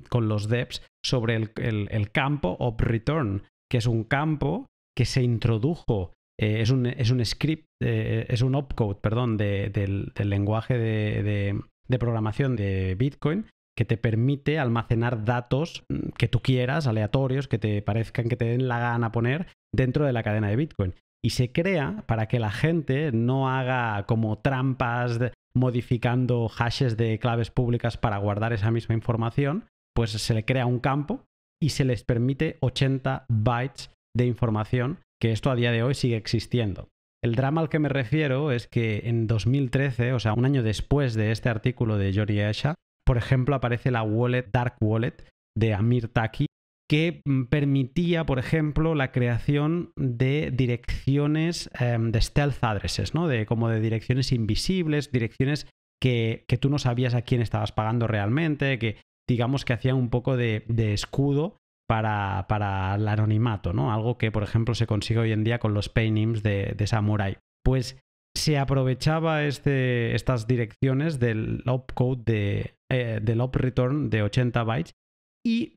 con los devs sobre el campo of return, que es un campo que se introdujo, es un script, es un opcode, perdón, del lenguaje de programación de Bitcoin, que te permite almacenar datos que tú quieras, aleatorios, que te parezcan que te den la gana poner dentro de la cadena de Bitcoin. Y se crea para que la gente no haga como trampas modificando hashes de claves públicas para guardar esa misma información, pues se le crea un campo y se les permite 80 bytes de información, que esto a día de hoy sigue existiendo. El drama al que me refiero es que en 2013, o sea, un año después de este artículo de Johnny Esha, por ejemplo, aparece la Dark Wallet de Amir Taki, que permitía, por ejemplo, la creación de direcciones de stealth addresses, ¿no? Como de direcciones invisibles, direcciones que tú no sabías a quién estabas pagando realmente, que digamos que hacían un poco de escudo para el anonimato, ¿no? Algo que, por ejemplo, se consigue hoy en día con los paynims de Samurai. Pues se aprovechaba estas direcciones del opcode del op return de 80 bytes, y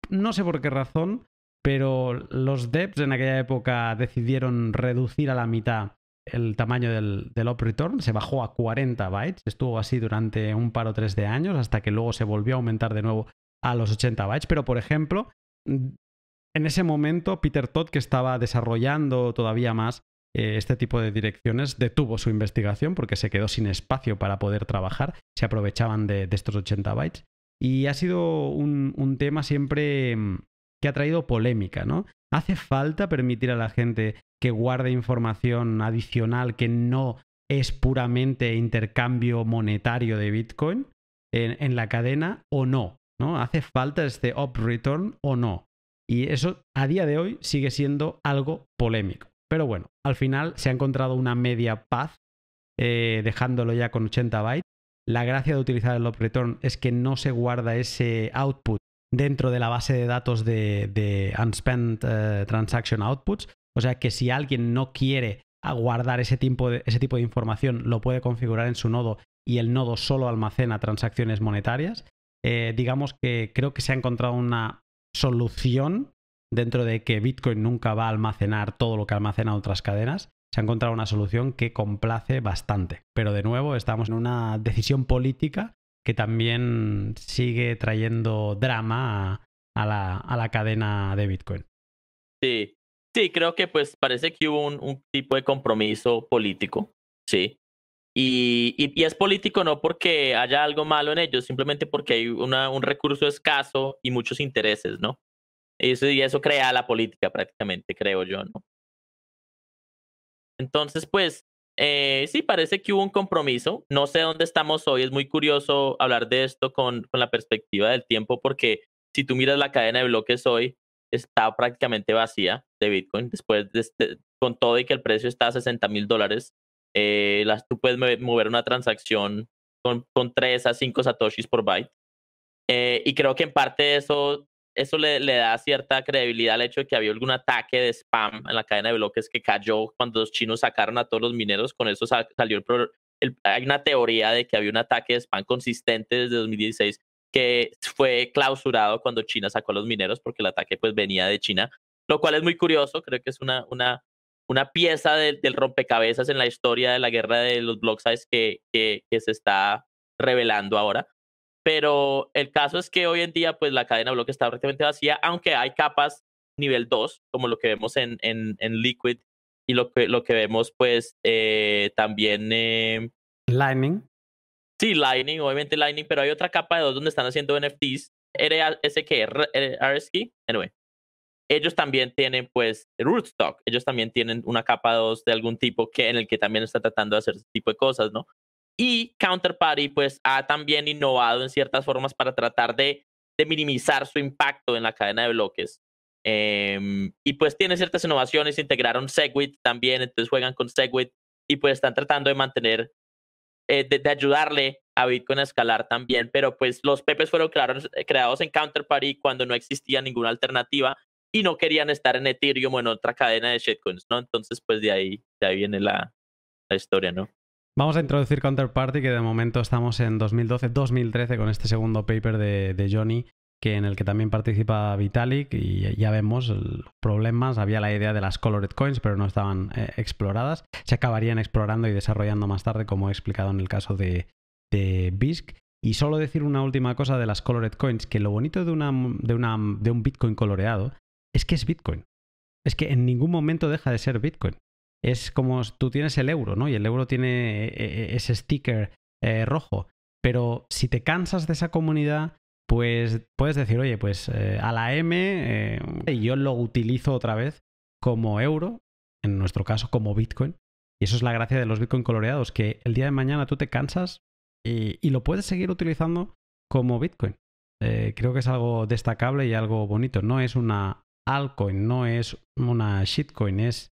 no sé por qué razón, pero los devs en aquella época decidieron reducir a la mitad el tamaño del op return, se bajó a 40 bytes, estuvo así durante un par o tres de años, hasta que luego se volvió a aumentar de nuevo a los 80 bytes. Pero, por ejemplo, en ese momento Peter Todd, que estaba desarrollando todavía más este tipo de direcciones, detuvo su investigación porque se quedó sin espacio para poder trabajar, se aprovechaban de estos 80 bytes. Y ha sido un tema siempre que ha traído polémica, ¿no? ¿Hace falta permitir a la gente que guarde información adicional que no es puramente intercambio monetario de Bitcoin en la cadena o no, ¿no? ¿Hace falta este up return o no? Y eso a día de hoy sigue siendo algo polémico. Pero bueno, al final se ha encontrado una media paz, dejándolo ya con 80 bytes. La gracia de utilizar el up return es que no se guarda ese output dentro de la base de datos de unspent transaction outputs. O sea que si alguien no quiere guardar ese tipo de información, lo puede configurar en su nodo y el nodo solo almacena transacciones monetarias. Digamos que creo que se ha encontrado una solución dentro de que Bitcoin nunca va a almacenar todo lo que almacena otras cadenas. Se ha encontrado una solución que complace bastante. Pero de nuevo estamos en una decisión política que también sigue trayendo drama a la cadena de Bitcoin. Sí, sí, creo que pues parece que hubo un tipo de compromiso político, sí. Y es político no porque haya algo malo en ello, simplemente porque hay un recurso escaso y muchos intereses, ¿no? Y eso crea la política prácticamente, creo yo, ¿no? Entonces, pues, sí, parece que hubo un compromiso. No sé dónde estamos hoy. Es muy curioso hablar de esto con la perspectiva del tiempo, porque si tú miras la cadena de bloques hoy, está prácticamente vacía de Bitcoin. Después, con todo y que el precio está a $60,000, tú puedes mover una transacción con 3 a 5 satoshis por byte. Y creo que en parte eso le da cierta credibilidad al hecho de que había algún ataque de spam en la cadena de bloques que cayó cuando los chinos sacaron a todos los mineros. Con eso salió hay una teoría de que había un ataque de spam consistente desde 2016 que fue clausurado cuando China sacó a los mineros porque el ataque pues venía de China, lo cual es muy curioso. Creo que es una pieza del rompecabezas en la historia de la guerra de los block size que se está revelando ahora. Pero el caso es que hoy en día, pues la cadena de bloques está prácticamente vacía, aunque hay capas nivel 2, como lo que vemos en Liquid y lo que vemos, pues, también. Lightning. Sí, Lightning, obviamente Lightning, pero hay otra capa de 2 donde están haciendo NFTs. RSK, anyway. Ellos también tienen, pues, Rootstock. Ellos también tienen una capa 2 de algún tipo en el que también está tratando de hacer ese tipo de cosas, ¿no? Y Counterparty, pues, ha también innovado en ciertas formas para tratar de minimizar su impacto en la cadena de bloques. Y pues tiene ciertas innovaciones, integraron Segwit también, entonces juegan con Segwit y pues están tratando de mantener, de ayudarle a Bitcoin a escalar también, pero pues los pepes fueron creados en Counterparty cuando no existía ninguna alternativa y no querían estar en Ethereum o en otra cadena de shitcoins, ¿no? Entonces, pues de ahí viene la historia, ¿no? Vamos a introducir Counterparty, que de momento estamos en 2012-2013 con este segundo paper de Johnny, en el que también participa Vitalik, y ya vemos los problemas. Había la idea de las Colored Coins, pero no estaban exploradas. Se acabarían explorando y desarrollando más tarde, como he explicado en el caso de BISC. Y solo decir una última cosa de las Colored Coins, que lo bonito de un Bitcoin coloreado es que es Bitcoin. Es que en ningún momento deja de ser Bitcoin. Es como tú tienes el euro, ¿no? Y el euro tiene ese sticker rojo. Pero si te cansas de esa comunidad, pues puedes decir, oye, pues a la M yo lo utilizo otra vez como euro, en nuestro caso como Bitcoin. Y eso es la gracia de los Bitcoin coloreados, que el día de mañana tú te cansas y lo puedes seguir utilizando como Bitcoin. Creo que es algo destacable y algo bonito. No es una altcoin, no es una shitcoin, es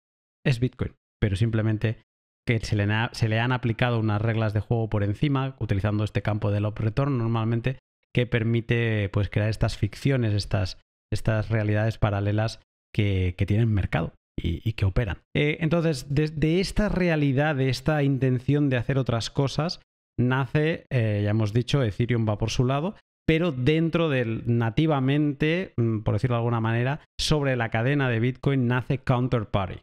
Bitcoin, pero simplemente que se le han aplicado unas reglas de juego por encima, utilizando este campo del up return normalmente, que permite pues crear estas ficciones, estas realidades paralelas que tienen mercado y que operan. Entonces, de esta realidad, de esta intención de hacer otras cosas, nace, ya hemos dicho, Ethereum va por su lado, pero dentro del, nativamente, por decirlo de alguna manera, sobre la cadena de Bitcoin nace Counterparty,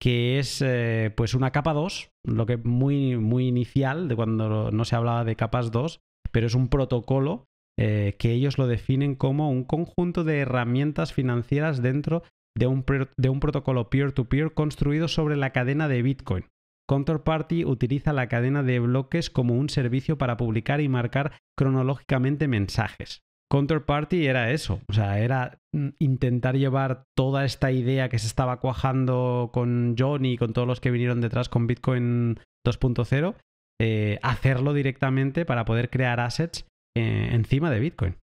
que es pues una capa 2, lo que muy, muy inicial, de cuando no se hablaba de capas 2, pero es un protocolo que ellos lo definen como un conjunto de herramientas financieras dentro de un protocolo peer-to-peer construido sobre la cadena de Bitcoin. Counterparty utiliza la cadena de bloques como un servicio para publicar y marcar cronológicamente mensajes. Counterparty era eso, o sea, era intentar llevar toda esta idea que se estaba cuajando con Johnny y con todos los que vinieron detrás con Bitcoin 2.0, hacerlo directamente para poder crear assets encima de Bitcoin.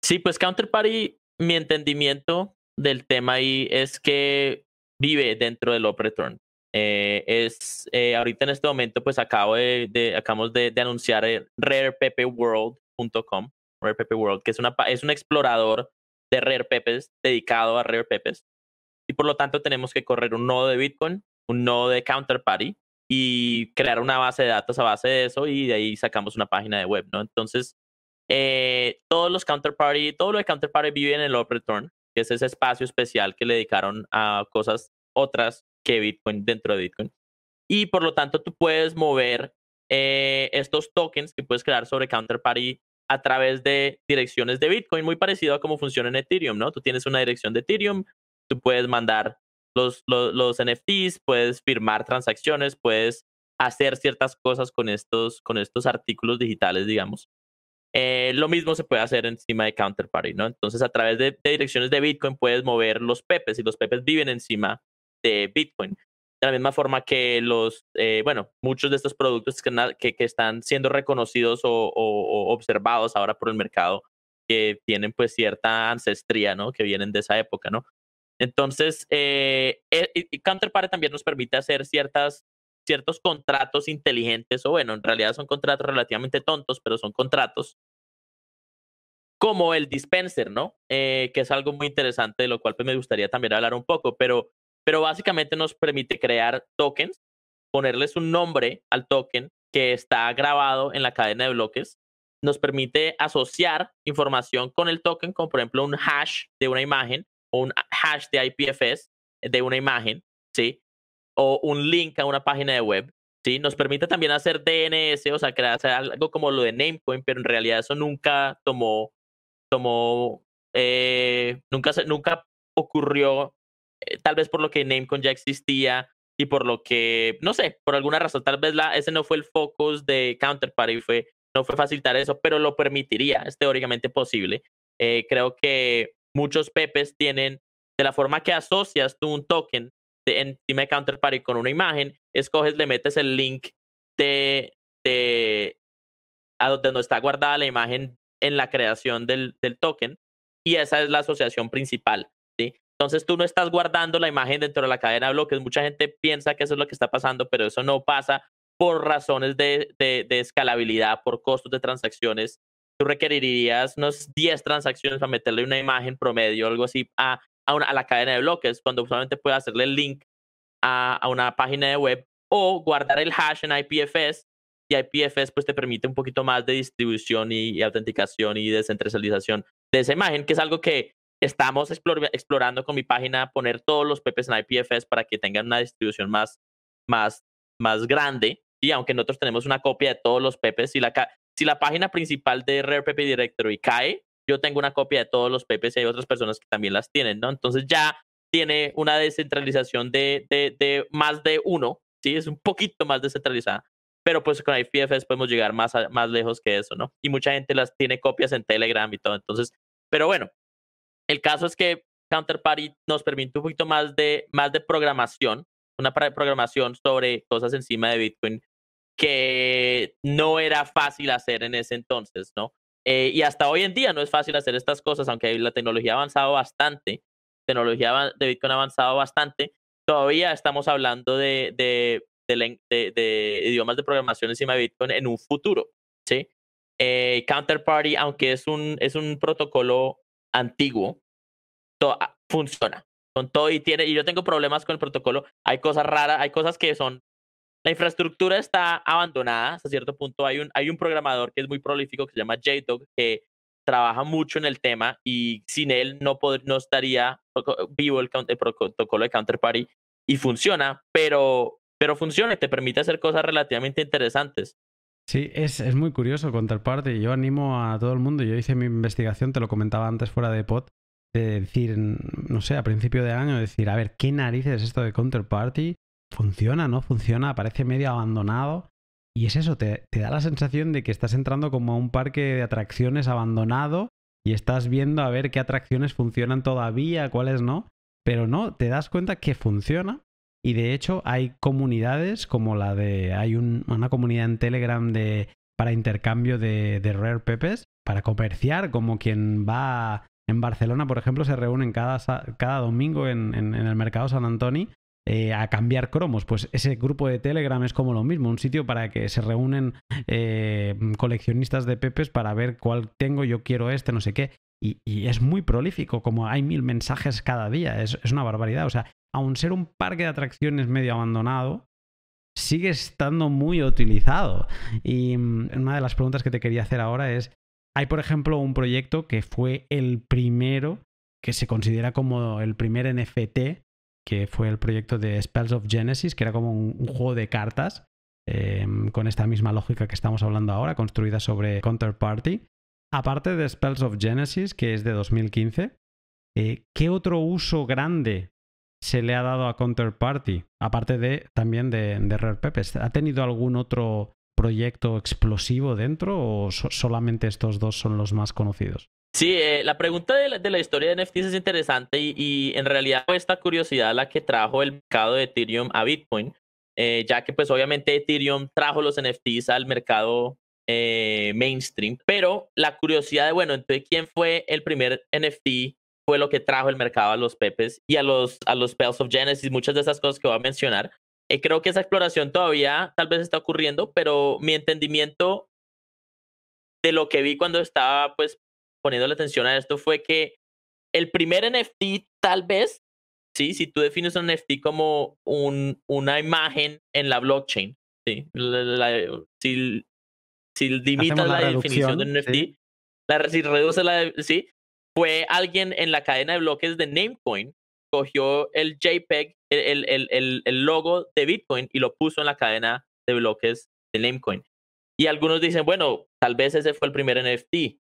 Sí, pues Counterparty, mi entendimiento del tema ahí es que vive dentro del Op Return. Ahorita en este momento, pues acabamos de anunciar rareppeworld.com, rareppeworld, que es un explorador de rarepeppes dedicado a rarepeppes. Y por lo tanto tenemos que correr un nodo de Bitcoin, un nodo de Counterparty y crear una base de datos a base de eso, y de ahí sacamos una página de web, ¿no? Entonces, todo lo de Counterparty vive en el Op Return, que es ese espacio especial que le dedicaron a cosas otras que Bitcoin dentro de Bitcoin. Y por lo tanto, tú puedes mover estos tokens que puedes crear sobre Counterparty a través de direcciones de Bitcoin, muy parecido a cómo funciona en Ethereum, ¿no? Tú tienes una dirección de Ethereum, tú puedes mandar los NFTs, puedes firmar transacciones, puedes hacer ciertas cosas con estos artículos digitales, digamos. Lo mismo se puede hacer encima de Counterparty, ¿no? Entonces, a través de direcciones de Bitcoin puedes mover los pepes, y los pepes viven encima de Bitcoin. De la misma forma que muchos de estos productos que están siendo reconocidos o observados ahora por el mercado, que tienen pues cierta ancestría, ¿no? Que vienen de esa época, ¿no? Entonces, Counterparty también nos permite hacer ciertos contratos inteligentes, o bueno, en realidad son contratos relativamente tontos, pero son contratos, como el dispenser, ¿no? Que es algo muy interesante, de lo cual pues me gustaría también hablar un poco, pero básicamente nos permite crear tokens, ponerles un nombre al token que está grabado en la cadena de bloques, nos permite asociar información con el token, como por ejemplo un hash de una imagen, o un hash de IPFS de una imagen, ¿sí? O un link a una página de web, ¿sí? Nos permite también hacer DNS, o sea, hacer algo como lo de Namecoin, pero en realidad eso nunca nunca ocurrió, tal vez por lo que Namecoin ya existía, y por lo que, no sé, por alguna razón, tal vez ese no fue el focus de Counterparty, no fue facilitar eso, pero lo permitiría, es teóricamente posible. Creo que muchos pepes tienen, de la forma que asocias tú un token encima de Counterparty con una imagen, escoges, le metes el link a donde está guardada la imagen en la creación del token, y esa es la asociación principal, ¿sí? Entonces tú no estás guardando la imagen dentro de la cadena de bloques. Mucha gente piensa que eso es lo que está pasando, pero eso no pasa por razones de escalabilidad, por costos de transacciones. Tú requerirías unos 10 transacciones para meterle una imagen promedio, algo así, a la cadena de bloques, cuando usualmente puedes hacerle el link a una página de web, o guardar el hash en IPFS, y IPFS pues te permite un poquito más de distribución y autenticación y descentralización de esa imagen, que es algo que estamos explorando con mi página, poner todos los pepes en IPFS para que tengan una distribución más grande, y aunque nosotros tenemos una copia de todos los pepes, si la página principal de RarePepe Directory cae, yo tengo una copia de todos los pepes, y hay otras personas que también las tienen, ¿no? Entonces ya tiene una descentralización de más de uno, ¿sí? Es un poquito más descentralizada, pero pues con IPFS podemos llegar más lejos que eso, ¿no? Y mucha gente las tiene copias en Telegram y todo, entonces, pero bueno, el caso es que Counterparty nos permite un poquito más de programación, una programación sobre cosas encima de Bitcoin que no era fácil hacer en ese entonces, ¿no? Y hasta hoy en día no es fácil hacer estas cosas, aunque la tecnología ha avanzado bastante, tecnología de Bitcoin ha avanzado bastante, todavía estamos hablando de idiomas de programación encima de Bitcoin en un futuro, ¿sí? Counterparty, aunque es un protocolo antiguo, funciona con todo, y yo tengo problemas con el protocolo. Hay cosas raras, hay cosas que son, la infraestructura está abandonada hasta cierto punto. Hay un programador que es muy prolífico, que se llama JDog, que trabaja mucho en el tema, y sin él no estaría vivo el protocolo de Counterparty, y funciona, pero funciona y te permite hacer cosas relativamente interesantes. Sí, es muy curioso Counterparty. Yo animo a todo el mundo. Yo hice mi investigación, te lo comentaba antes fuera de pod, de decir, no sé, a principio de año, decir, a ver, ¿qué narices es esto de Counterparty? ¿Funciona? ¿No funciona? Parece medio abandonado. Y es eso, te da la sensación de que estás entrando como a un parque de atracciones abandonado y estás viendo a ver qué atracciones funcionan todavía, cuáles no. Pero no, te das cuenta que funciona y de hecho hay comunidades como la de... Hay una comunidad en Telegram para intercambio de Rare Pepes, para comerciar, como quien va en Barcelona, por ejemplo, se reúnen cada domingo en el mercado San Antoni a cambiar cromos. Pues ese grupo de Telegram es como lo mismo, un sitio para que se reúnen coleccionistas de Pepes para ver cuál tengo, yo quiero este, no sé qué. Y es muy prolífico, como hay 1000 mensajes cada día, es una barbaridad. O sea, aun ser un parque de atracciones medio abandonado, sigue estando muy utilizado. Y una de las preguntas que te quería hacer ahora es, hay por ejemplo un proyecto que fue el primero, que se considera como el primer NFT, que fue el proyecto de Spells of Genesis, que era como un juego de cartas con esta misma lógica que estamos hablando ahora, construida sobre Counterparty. Aparte de Spells of Genesis, que es de 2015, ¿qué otro uso grande se le ha dado a Counterparty? Aparte también de Rare Pepes. ¿Ha tenido algún otro proyecto explosivo dentro o solamente estos dos son los más conocidos? Sí, la pregunta de la historia de NFTs es interesante y en realidad fue esta curiosidad la que trajo el mercado de Ethereum a Bitcoin, ya que pues obviamente Ethereum trajo los NFTs al mercado mainstream, pero la curiosidad de, bueno, entonces, ¿quién fue el primer NFT? Fue lo que trajo el mercado a los Pepes y a los Spells of Genesis, muchas de esas cosas que voy a mencionar. Creo que esa exploración todavía tal vez está ocurriendo, pero mi entendimiento de lo que vi cuando estaba pues poniendo la atención a esto fue que el primer NFT tal vez, sí, si tú defines un NFT como una imagen en la blockchain, sí, si limitas Hacemos la la definición de reducción, un NFT, ¿sí? si reduces sí, fue alguien en la cadena de bloques de Namecoin, cogió el JPEG, el logo de Bitcoin y lo puso en la cadena de bloques de Namecoin. Y algunos dicen, bueno, tal vez ese fue el primer NFT.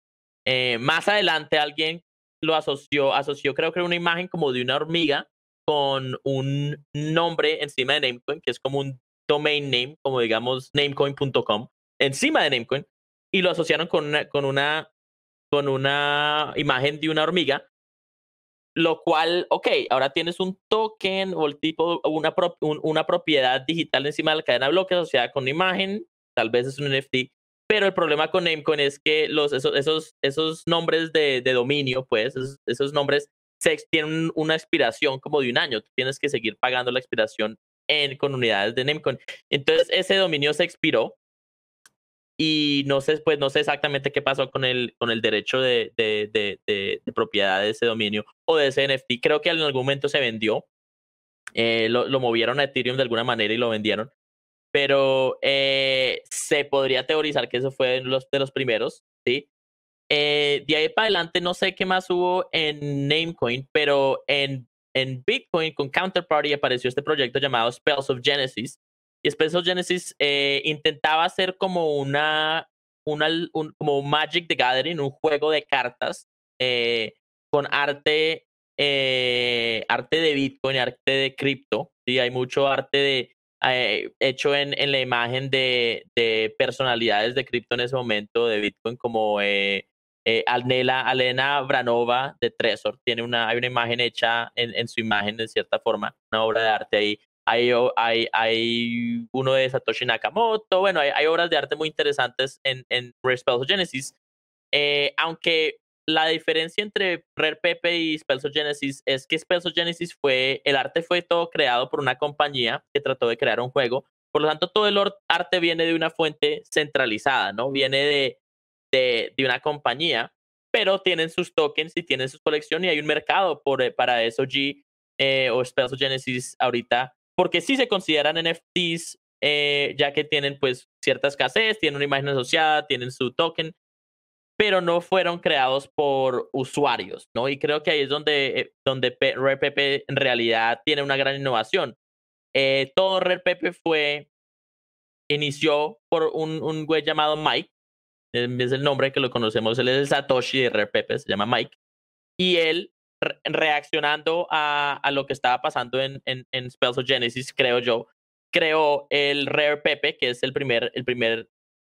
Más adelante alguien lo asoció creo que era una imagen como de una hormiga con un nombre encima de Namecoin, que es como un domain name, como digamos namecoin.com, encima de Namecoin, y lo asociaron con una imagen de una hormiga, lo cual, ok, ahora tienes un token o el tipo, una propiedad digital encima de la cadena de bloques asociada con una imagen, tal vez es un NFT, pero el problema con Namecoin es que esos nombres de dominio, pues, esos nombres tienen una expiración como de un año. Tú tienes que seguir pagando la expiración con unidades de Namecoin. Entonces, ese dominio se expiró y no sé exactamente qué pasó con el derecho de propiedad de ese dominio o de ese NFT. Creo que en algún momento se vendió. Lo movieron a Ethereum de alguna manera y lo vendieron. Pero se podría teorizar que eso fue de los primeros, ¿sí? De ahí para adelante no sé qué más hubo en Namecoin, pero en Bitcoin con Counterparty apareció este proyecto llamado Spells of Genesis. Y Spells of Genesis intentaba hacer como como Magic the Gathering, un juego de cartas con arte de Bitcoin, arte de cripto. ¿Sí? Hay mucho arte hecho en la imagen de personalidades de cripto en ese momento de Bitcoin, como Alena Branova de Trezor. Hay una imagen hecha en su imagen, de cierta forma, una obra de arte ahí. Hay uno de Satoshi Nakamoto. Bueno, hay obras de arte muy interesantes en Rare Spells of Genesis. Aunque la diferencia entre Rare Pepe y Spells of Genesis es que Spells of Genesis el arte fue todo creado por una compañía que trató de crear un juego. Por lo tanto, todo el arte viene de una fuente centralizada, ¿no? Viene de una compañía, pero tienen sus tokens y tienen su colección y hay un mercado para SOG o Spells of Genesis ahorita, porque sí se consideran NFTs, ya que tienen pues cierta escasez, tienen una imagen asociada, tienen su token, pero no fueron creados por usuarios, ¿no? Y creo que ahí es donde Rare Pepe en realidad tiene una gran innovación. Todo Rare Pepe inició por un güey llamado Mike, es el nombre que lo conocemos, él es el Satoshi de Rare Pepe, se llama Mike, y él reaccionando a lo que estaba pasando en Spells of Genesis, creo yo, creó el Rare Pepe, que es el primer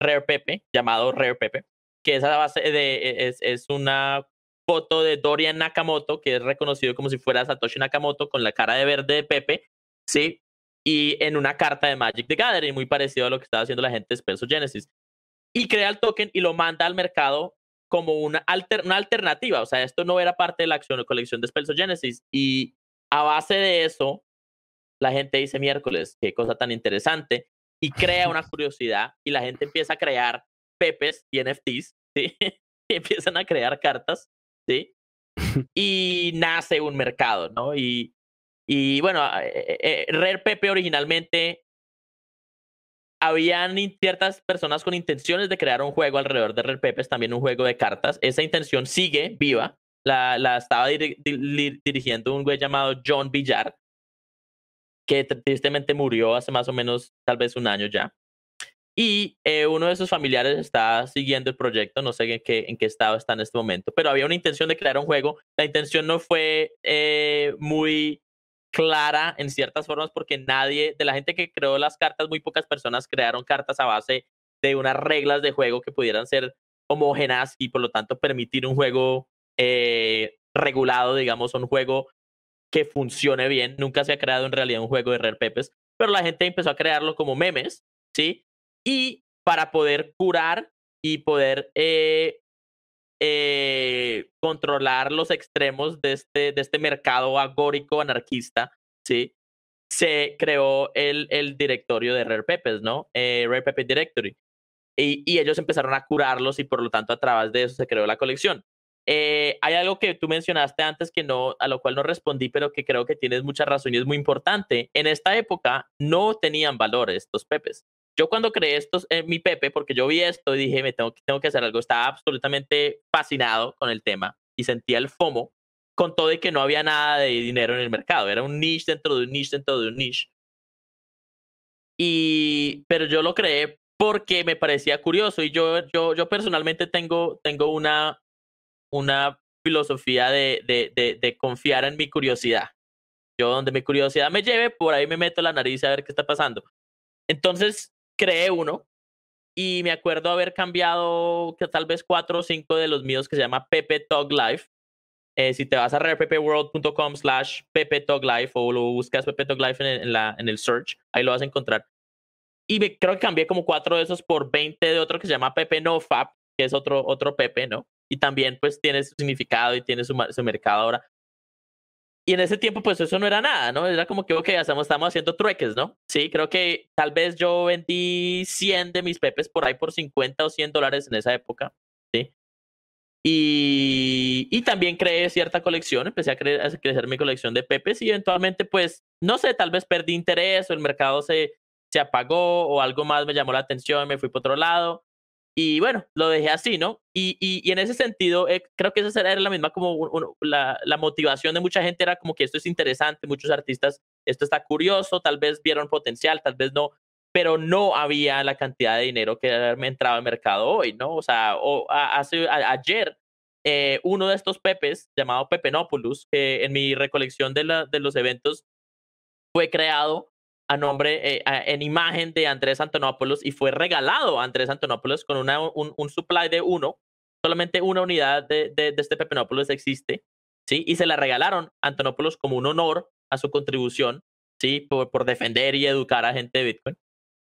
Rare Pepe, llamado Rare Pepe, que es a base es una foto de Dorian Nakamoto, que es reconocido como si fuera Satoshi Nakamoto con la cara de verde de Pepe, ¿sí? y en una carta de Magic the Gathering, muy parecido a lo que estaba haciendo la gente de Spells of Genesis. Y crea el token y lo manda al mercado como una alternativa. O sea, esto no era parte de la acción o colección de Spells of Genesis. Y a base de eso, la gente dice, miércoles, qué cosa tan interesante. Y crea una curiosidad y la gente empieza a crear pepes y NFTs, ¿sí? Y empiezan a crear cartas, ¿sí? Y nace un mercado, ¿no? Y bueno, Rare Pepe originalmente habían ciertas personas con intenciones de crear un juego alrededor de Rare Pepes, también un juego de cartas. Esa intención sigue viva. La estaba dirigiendo un güey llamado John Villar, que tristemente murió hace más o menos tal vez un año ya. Y uno de sus familiares está siguiendo el proyecto, no sé en qué estado está en este momento, pero había una intención de crear un juego. La intención no fue muy clara en ciertas formas porque nadie, de la gente que creó las cartas, muy pocas personas crearon cartas a base de unas reglas de juego que pudieran ser homogéneas y por lo tanto permitir un juego regulado, digamos, un juego que funcione bien. Nunca se ha creado en realidad un juego de Rare Pepes, pero la gente empezó a crearlo como memes, ¿sí? Y para poder curar y poder controlar los extremos de este mercado agórico anarquista, ¿sí? Se creó el directorio de Rare Pepes, ¿no? Rare Pepe Directory. Y ellos empezaron a curarlos y por lo tanto a través de eso se creó la colección. Hay algo que tú mencionaste antes que no, a lo cual no respondí, pero que creo que tienes mucha razón y es muy importante. En esta época no tenían valor estos pepes. Yo cuando creé mi pepe, porque yo vi esto y dije, tengo que hacer algo, estaba absolutamente fascinado con el tema y sentía el FOMO con todo y que no había nada de dinero en el mercado. Era un niche dentro de un niche dentro de un niche. Pero yo lo creé porque me parecía curioso y yo personalmente tengo una filosofía de confiar en mi curiosidad. Yo donde mi curiosidad me lleve, por ahí me meto la nariz a ver qué está pasando. Entonces creé uno y me acuerdo haber cambiado que tal vez 4 o 5 de los míos que se llama Pepe Talk Life. Si te vas a rarepepeworld.com/Pepe Talk Life o lo buscas Pepe Talk Life en el search, ahí lo vas a encontrar. Y creo que cambié como 4 de esos por 20 de otro que se llama Pepe No Fab, que es otro Pepe, ¿no? Y también pues tiene su significado y tiene su mercado ahora. Y en ese tiempo pues eso no era nada, ¿no? Era como que, ok, estamos haciendo trueques, ¿no? Sí, creo que tal vez yo vendí 100 de mis Pepes por ahí por $50 o $100 en esa época, ¿sí? Y también creé cierta colección, empecé a crecer mi colección de Pepes y eventualmente pues, no sé, tal vez perdí interés o el mercado se apagó o algo más me llamó la atención, me fui por otro lado. Y bueno, lo dejé así, ¿no? Y en ese sentido, creo que esa era la misma como la motivación de mucha gente era como que esto es interesante, muchos artistas, esto está curioso, tal vez vieron potencial, tal vez no, pero no había la cantidad de dinero que me entraba al mercado hoy, ¿no? O sea, ayer, uno de estos Pepes, llamado Pepenopoulos, que en mi recolección de los eventos fue creado a nombre, en imagen de Andrés Antonopoulos y fue regalado a Andrés Antonopoulos con un supply de solamente una unidad de este Pepenopoulos existe, ¿sí? Y se la regalaron a Antonopoulos como un honor a su contribución, ¿sí? Por defender y educar a gente de Bitcoin.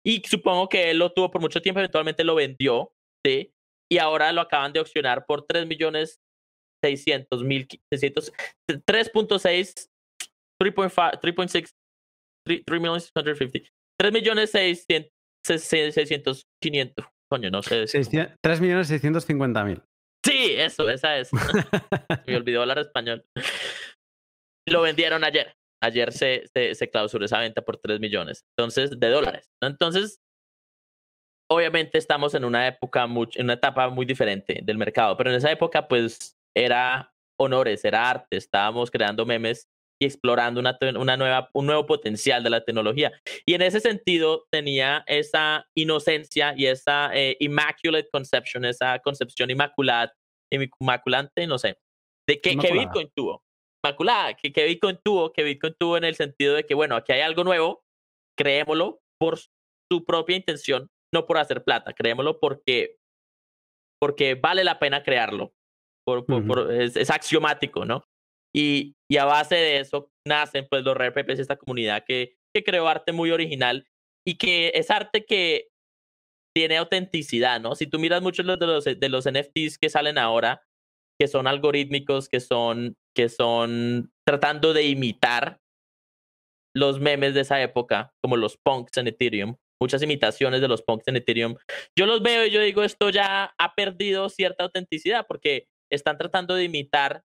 Y supongo que él lo tuvo por mucho tiempo, eventualmente lo vendió, ¿sí? Y ahora lo acaban de auccionar por 3.600.000, 3.6, 3.5, 3.6 3.650.000. 3.600.500. Coño, no sé. 3.650.000. Sí, esa es. Me olvidó hablar español. Lo vendieron ayer. Ayer se clausuró esa venta por 3 millones. Entonces, de dólares. Entonces, obviamente estamos en una época, en una etapa muy diferente del mercado. Pero en esa época, pues, era honores, era arte. Estábamos creando memes y explorando un nuevo potencial de la tecnología. Y en ese sentido tenía esa inocencia y esa immaculate conception, esa concepción inmaculante, no sé, de que Bitcoin tuvo. Inmaculada, que Bitcoin tuvo en el sentido de que, bueno, aquí hay algo nuevo, creémoslo por su propia intención, no por hacer plata, creémoslo porque vale la pena crearlo. Es axiomático, ¿no? Y a base de eso nacen pues los Rare Pepes, esta comunidad que que creó arte muy original y que es arte que tiene autenticidad, ¿no? Si tú miras muchos de los NFTs que salen ahora, que son algorítmicos, que son tratando de imitar los memes de esa época, como los punks en Ethereum, muchas imitaciones de los punks en Ethereum. Yo los veo y yo digo, esto ya ha perdido cierta autenticidad porque están tratando de imitar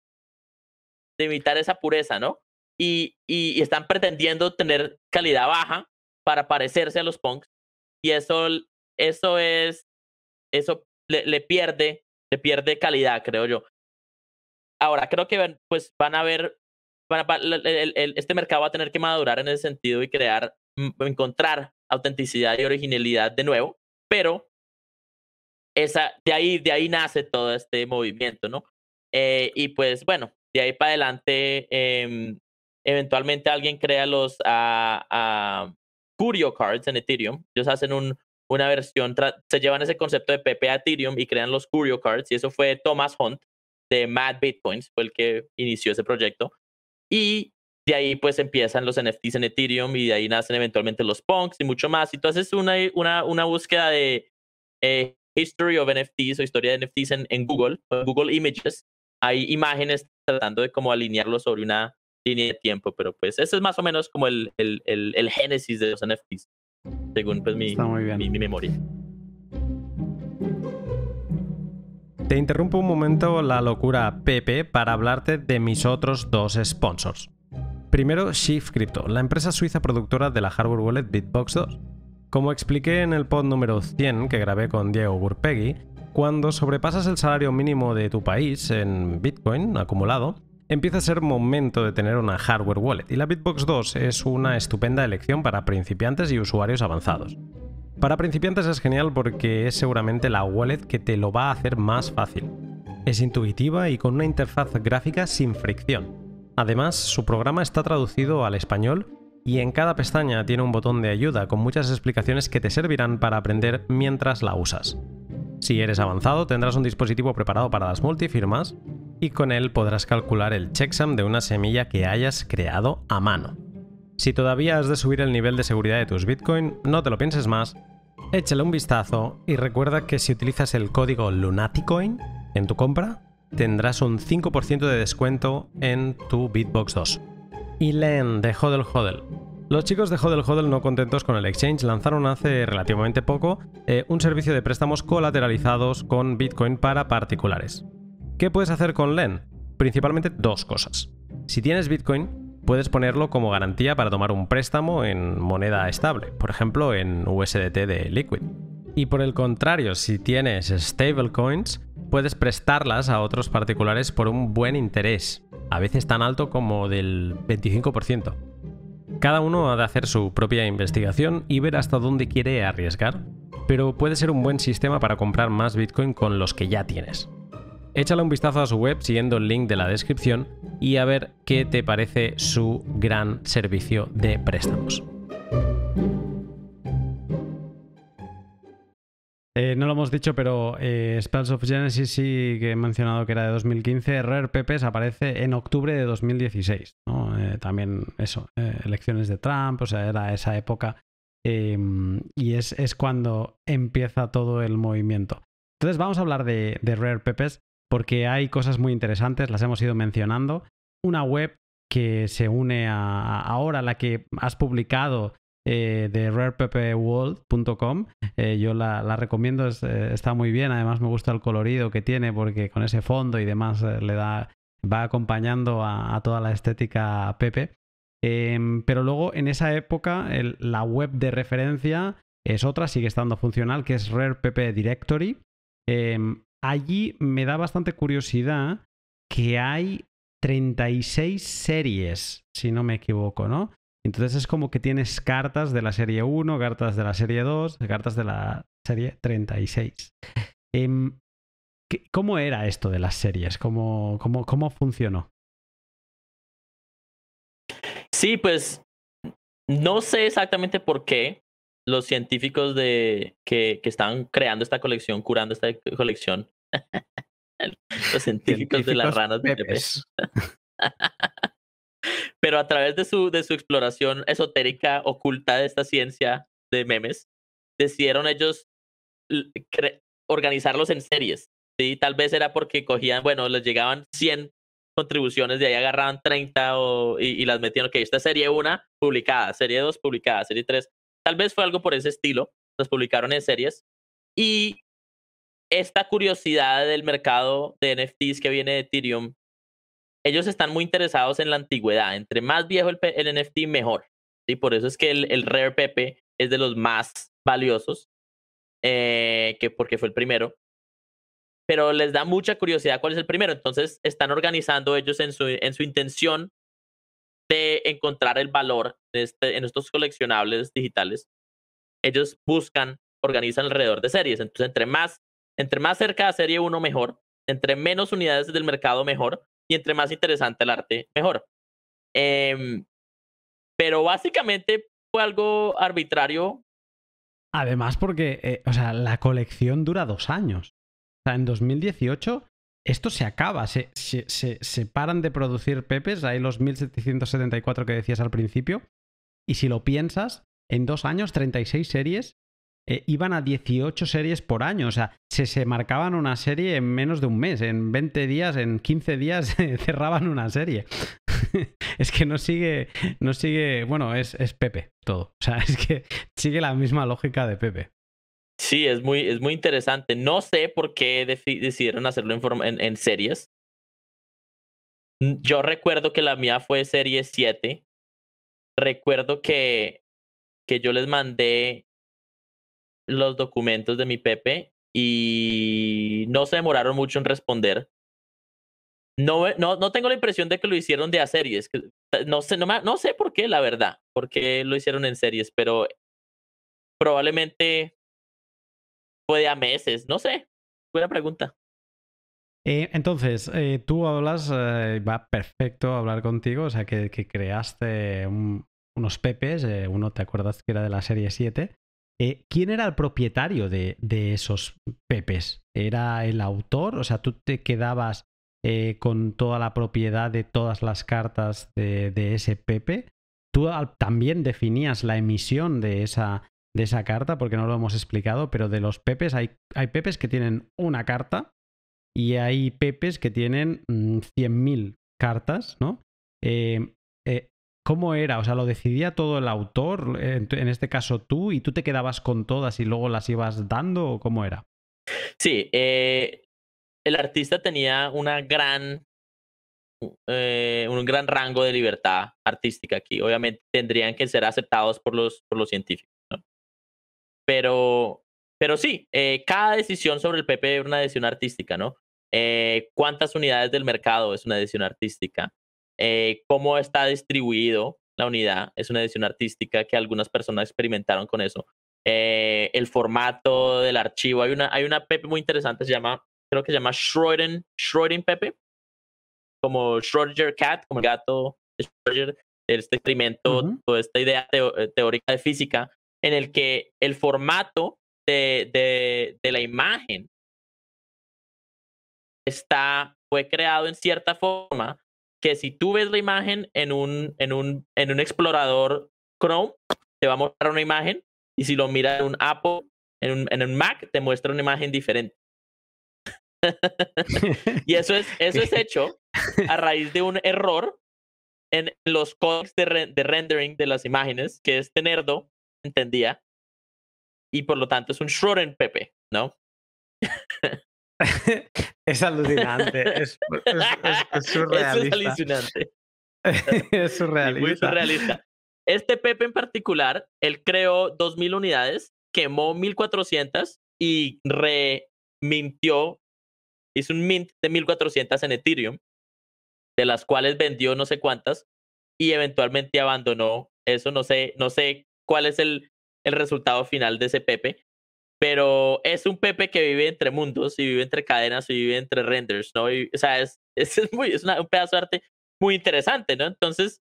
esa pureza, ¿no? Y están pretendiendo tener calidad baja para parecerse a los punks y eso le pierde calidad, creo yo. Ahora, creo que pues van a ver, este mercado va a tener que madurar en ese sentido y encontrar autenticidad y originalidad de nuevo, pero de ahí nace todo este movimiento, ¿no? Y pues bueno, de ahí para adelante, eventualmente alguien crea los Curio Cards en Ethereum. Ellos hacen una versión, se llevan ese concepto de Pepe a Ethereum y crean los Curio Cards, y eso fue Thomas Hunt de Mad Bitcoins, fue el que inició ese proyecto. Y de ahí pues empiezan los NFTs en Ethereum y de ahí nacen eventualmente los punks y mucho más. Entonces una búsqueda de History of NFTs o historia de NFTs en Google Images. Hay imágenes tratando de como alinearlo sobre una línea de tiempo, pero pues ese es más o menos como el génesis de los NFTs, según pues mi memoria. Te interrumpo un momento la locura Pepe para hablarte de mis otros dos sponsors. Primero, Shift Crypto, la empresa suiza productora de la hardware wallet BitBox 2. Como expliqué en el pod número 100 que grabé con Diego Burpegui, cuando sobrepasas el salario mínimo de tu país en Bitcoin acumulado, empieza a ser momento de tener una hardware wallet, y la BitBox 2 es una estupenda elección para principiantes y usuarios avanzados. Para principiantes es genial porque es seguramente la wallet que te lo va a hacer más fácil. Es intuitiva y con una interfaz gráfica sin fricción. Además, su programa está traducido al español y en cada pestaña tiene un botón de ayuda con muchas explicaciones que te servirán para aprender mientras la usas. Si eres avanzado, tendrás un dispositivo preparado para las multifirmas y con él podrás calcular el checksum de una semilla que hayas creado a mano. Si todavía has de subir el nivel de seguridad de tus Bitcoin, no te lo pienses más, échale un vistazo y recuerda que si utilizas el código LUNATICOIN en tu compra, tendrás un 5% de descuento en tu BitBox 2. Y Len de Hodl Hodl. Los chicos de Hodl Hodl, no contentos con el exchange, lanzaron hace relativamente poco un servicio de préstamos colateralizados con Bitcoin para particulares. ¿Qué puedes hacer con Len? Principalmente dos cosas. Si tienes Bitcoin, puedes ponerlo como garantía para tomar un préstamo en moneda estable, por ejemplo en USDT de Liquid. Y por el contrario, si tienes stablecoins, puedes prestarlas a otros particulares por un buen interés, a veces tan alto como del 25%. Cada uno ha de hacer su propia investigación y ver hasta dónde quiere arriesgar, pero puede ser un buen sistema para comprar más Bitcoin con los que ya tienes. Échale un vistazo a su web siguiendo el link de la descripción y a ver qué te parece su gran servicio de préstamos. No lo hemos dicho, pero Spells of Genesis sí que he mencionado que era de 2015. Rare Pepes aparece en octubre de 2016, ¿no? También eso, elecciones de Trump, o sea, era esa época. Y es cuando empieza todo el movimiento. Entonces vamos a hablar de Rare Pepes porque hay cosas muy interesantes, las hemos ido mencionando. Una web que se une a ahora la que has publicado de rarepepeworld.com. Yo la recomiendo, está muy bien, además me gusta el colorido que tiene porque con ese fondo y demás va acompañando a toda la estética Pepe. Pero luego en esa época la web de referencia es otra, sigue estando funcional, que es Rare Pepe Directory. Allí me da bastante curiosidad que hay 36 series, si no me equivoco, ¿no? Entonces es como que tienes cartas de la serie 1, cartas de la serie 2, cartas de la serie 36. ¿Cómo era esto de las series? ¿Cómo funcionó? Sí, pues no sé exactamente por qué los científicos que están creando esta colección, curando esta colección, los científicos de las ranas de Pepe. pero a través de su exploración esotérica, oculta de esta ciencia de memes, decidieron ellos organizarlos en series. ¿Sí? Tal vez era porque cogían, bueno, les llegaban 100 contribuciones, de ahí agarraban 30 y las metían, ok, esta serie 1 publicada, serie 2 publicada, serie 3. Tal vez fue algo por ese estilo, las publicaron en series. Y esta curiosidad del mercado de NFTs que viene de Ethereum, ellos están muy interesados en la antigüedad. Entre más viejo el NFT, mejor. Y por eso es que el Rare Pepe es de los más valiosos, porque fue el primero. Pero les da mucha curiosidad cuál es el primero. Entonces están organizando ellos en su intención de encontrar el valor en estos coleccionables digitales. Ellos organizan alrededor de series. Entonces, entre más cerca de serie 1, mejor. Entre menos unidades del mercado, mejor. Y entre más interesante el arte, mejor. Pero básicamente fue algo arbitrario. Además, porque o sea, la colección dura 2 años. O sea, en 2018 esto se acaba. Se paran de producir pepes. Hay los 1774 que decías al principio. Y si lo piensas, en 2 años, 36 series. Iban a 18 series por año. O sea, se marcaban una serie en menos de un mes. En 20 días, en 15 días cerraban una serie. Es que no sigue. Bueno, es Pepe todo. O sea, es que sigue la misma lógica de Pepe. Sí, es muy interesante. No sé por qué decidieron hacerlo en series. Yo recuerdo que la mía fue serie 7. Recuerdo que yo les mandé los documentos de mi Pepe y no se demoraron mucho en responder. No tengo la impresión de que lo hicieron de a series. No sé por qué, la verdad, por qué lo hicieron en series, pero probablemente fue de a meses. No sé. Buena pregunta. Entonces, tú hablas, va perfecto hablar contigo, o sea, que creaste unos pepes, uno te acuerdas que era de la serie 7. ¿Quién era el propietario de esos pepes? ¿Era el autor? O sea, tú te quedabas con toda la propiedad de todas las cartas de ese pepe. Tú también definías la emisión de esa carta, porque no lo hemos explicado, pero de los pepes hay pepes que tienen una carta y hay pepes que tienen 100.000 cartas, ¿no? ¿Cómo era? O sea, ¿lo decidía todo el autor, en este caso tú, y tú te quedabas con todas y luego las ibas dando, o cómo era? Sí, el artista tenía un gran rango de libertad artística aquí. Obviamente tendrían que ser aceptados por los científicos, ¿no? Pero sí, cada decisión sobre el Pepe es una decisión artística, ¿no? ¿Cuántas unidades del mercado es una decisión artística? ¿Cómo está distribuido la unidad? Es una decisión artística que algunas personas experimentaron con eso. El formato del archivo. Hay una Pepe muy interesante, creo que se llama Schrödinger Pepe, como Schrödinger Cat, como el gato de Schrödinger, este experimento, toda esta idea teórica de física, en el que el formato de la imagen fue creado en cierta forma que si tú ves la imagen en un explorador Chrome, te va a mostrar una imagen, y si lo miras en un Apple, en un Mac, te muestra una imagen diferente. Y eso es hecho a raíz de un error en los códecs de rendering de las imágenes que este nerdo entendía, y por lo tanto es un Schrödinger Pepe, ¿no? Es alucinante, es surrealista. Eso es alucinante. Es surrealista. Muy surrealista. Este Pepe en particular, él creó 2.000 unidades, quemó 1.400 y remintió, hizo un mint de 1.400 en Ethereum, de las cuales vendió no sé cuántas, y eventualmente abandonó eso. No sé cuál es el resultado final de ese Pepe, pero es un Pepe que vive entre mundos y vive entre cadenas y vive entre renders, ¿no? O sea, es un pedazo de arte muy interesante, ¿no? Entonces,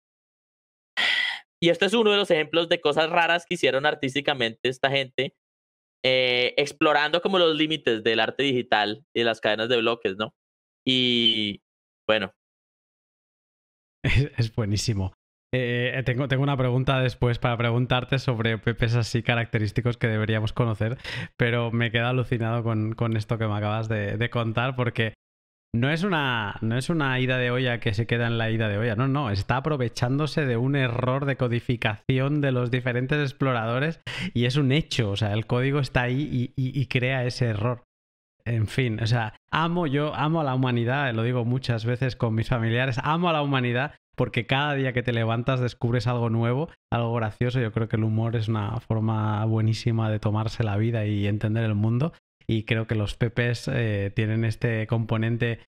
y este es uno de los ejemplos de cosas raras que hicieron artísticamente esta gente, explorando como los límites del arte digital y de las cadenas de bloques, ¿no? Y bueno. Es buenísimo. Tengo una pregunta después para preguntarte sobre pepes así característicos que deberíamos conocer, pero me quedo alucinado con esto que me acabas de contar, porque no es una ida de olla que se queda en la ida de olla, no, está aprovechándose de un error de codificación de los diferentes exploradores y es un hecho, o sea, el código está ahí y crea ese error. En fin, o sea, yo amo a la humanidad, lo digo muchas veces con mis familiares, amo a la humanidad porque cada día que te levantas descubres algo nuevo, algo gracioso. Yo creo que el humor es una forma buenísima de tomarse la vida y entender el mundo. Y creo que los pepes tienen este componente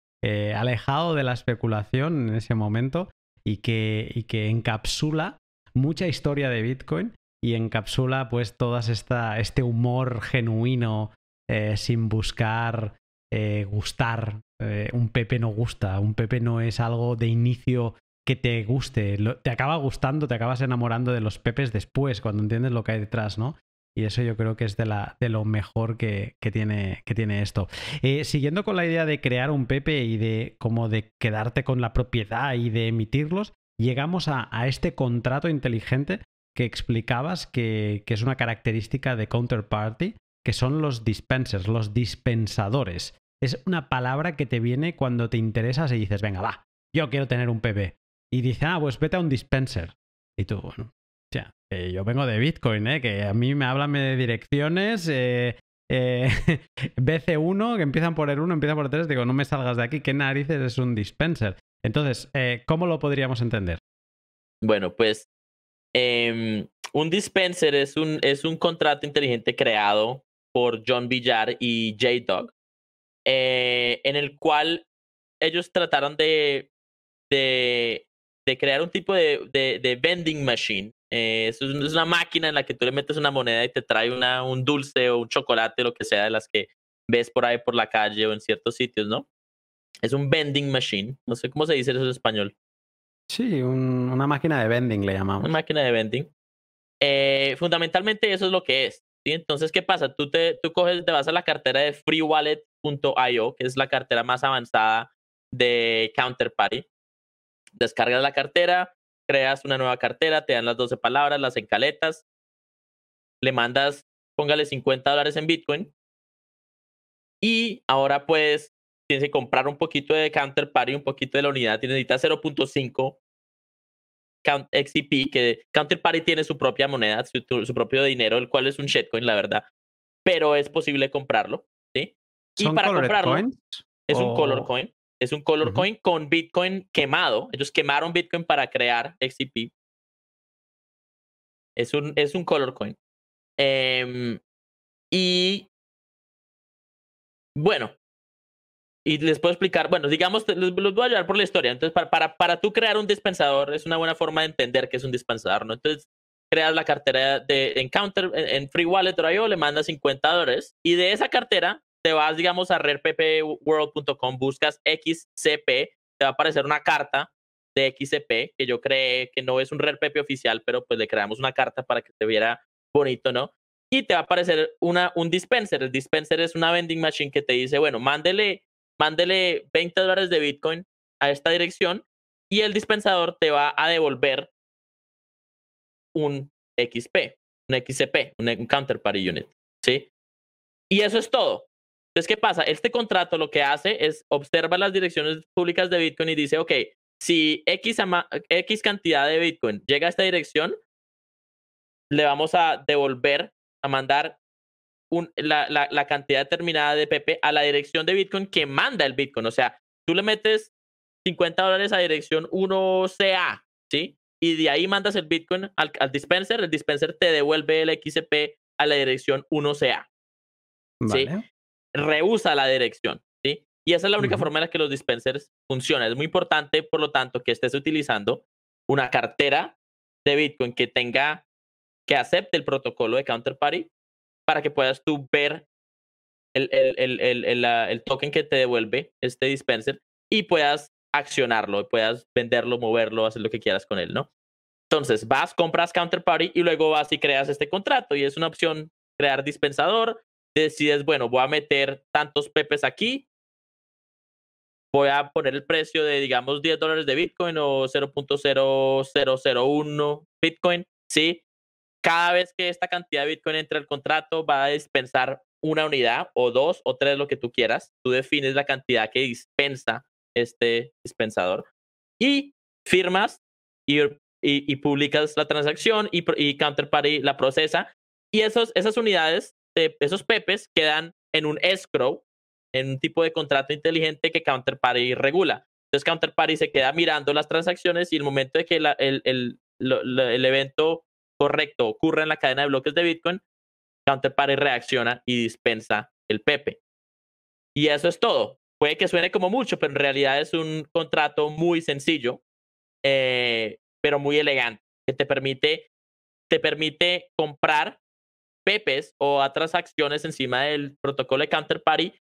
alejado de la especulación en ese momento y que encapsula mucha historia de Bitcoin y encapsula pues este humor genuino sin buscar gustar. Un pepe no gusta, un pepe no es algo de inicio que te guste, te acaba gustando, te acabas enamorando de los pepes después, cuando entiendes lo que hay detrás, ¿no? Y eso yo creo que es de lo mejor que tiene esto. Siguiendo con la idea de crear un pepe y de quedarte con la propiedad y de emitirlos, llegamos a este contrato inteligente que explicabas que es una característica de Counterparty, que son los dispensers, los dispensadores. Es una palabra que te viene cuando te interesas y dices, venga, va, yo quiero tener un pepe. Y dice, pues vete a un dispenser. Y tú, bueno, yo vengo de Bitcoin, que a mí me hablan de direcciones, BC1, que empiezan por el 1, empiezan por el 3, digo, no me salgas de aquí, ¿qué narices es un dispenser? Entonces, ¿cómo lo podríamos entender? Bueno, pues un dispenser es un contrato inteligente creado por John Villar y J-Dog, en el cual ellos trataron de crear un tipo de vending machine. Es una máquina en la que tú le metes una moneda y te trae un dulce o un chocolate, lo que sea, de las que ves por ahí por la calle o en ciertos sitios, ¿no? Es un vending machine. No sé cómo se dice eso en español. Sí, una máquina de vending le llamamos. Una máquina de vending. Fundamentalmente eso es lo que es. ¿Sí? Entonces, ¿qué pasa? Tú te vas a la cartera de freewallet.io, que es la cartera más avanzada de Counterparty. Descargas la cartera, creas una nueva cartera, te dan las 12 palabras, las encaletas, le mandas, póngale $50 en Bitcoin y ahora pues tienes que comprar un poquito de Counterparty, un poquito de la unidad, necesitas 0.5 XCP, que Counterparty tiene su propia moneda, su propio dinero, el cual es un shitcoin, la verdad, pero es posible comprarlo, ¿sí? Y ¿Son para colored comprarlo coins? es un color coin. Es un color coin con Bitcoin quemado. Ellos quemaron Bitcoin para crear XCP. Es un color coin. Y bueno, y les puedo explicar, bueno, digamos, los voy a ayudar por la historia. Entonces, para tú crear un dispensador, es una buena forma de entender qué es un dispensador, ¿no? Entonces, creas la cartera en Free Wallet.io, le mandas $50 y de esa cartera te vas, digamos, a rareppeworld.com, buscas XCP, te va a aparecer una carta de XCP que yo creé, que no es un RarePepe oficial, pero pues le creamos una carta para que se viera bonito, ¿no? Y te va a aparecer un dispenser. El dispenser es una vending machine que te dice, bueno, mándele $20 de Bitcoin a esta dirección y el dispensador te va a devolver un XP, un XCP, un Counterparty Unit, ¿sí? Y eso es todo. Entonces, ¿qué pasa? Este contrato lo que hace es observa las direcciones públicas de Bitcoin y dice, ok, si X cantidad de Bitcoin llega a esta dirección, le vamos a devolver, a mandar la cantidad determinada de PP a la dirección de Bitcoin que manda el Bitcoin. O sea, tú le metes $50 a dirección 1CA, ¿sí? Y de ahí mandas el Bitcoin al dispenser, el dispenser te devuelve el XCP a la dirección 1CA, ¿sí? Vale. Reusa la dirección, ¿sí? Y esa es la única forma en la que los dispensers funcionan. Es muy importante, por lo tanto, que estés utilizando una cartera de Bitcoin que acepte el protocolo de Counterparty para que puedas tú ver el token que te devuelve este dispenser y puedas accionarlo, puedas venderlo, moverlo, hacer lo que quieras con él, ¿no? Entonces compras Counterparty y luego vas y creas este contrato y es una opción crear dispensador. Decides, bueno, voy a meter tantos pepes aquí voy a poner el precio de, digamos, $10 de Bitcoin o 0.0001 Bitcoin, ¿sí? Cada vez que esta cantidad de Bitcoin entre al contrato, va a dispensar una unidad o 2 o 3, lo que tú quieras. Tú defines la cantidad que dispensa este dispensador y firmas y publicas la transacción y Counterparty la procesa. Y esas unidades, esos pepes, quedan en un escrow, en un tipo de contrato inteligente que Counterparty regula. Entonces Counterparty se queda mirando las transacciones y el momento de que el evento correcto ocurre en la cadena de bloques de Bitcoin, Counterparty reacciona y dispensa el pepe. Y eso es todo. Puede que suene como mucho, pero en realidad es un contrato muy sencillo, pero muy elegante, que te permite comprar pepes o otras acciones encima del protocolo de Counterparty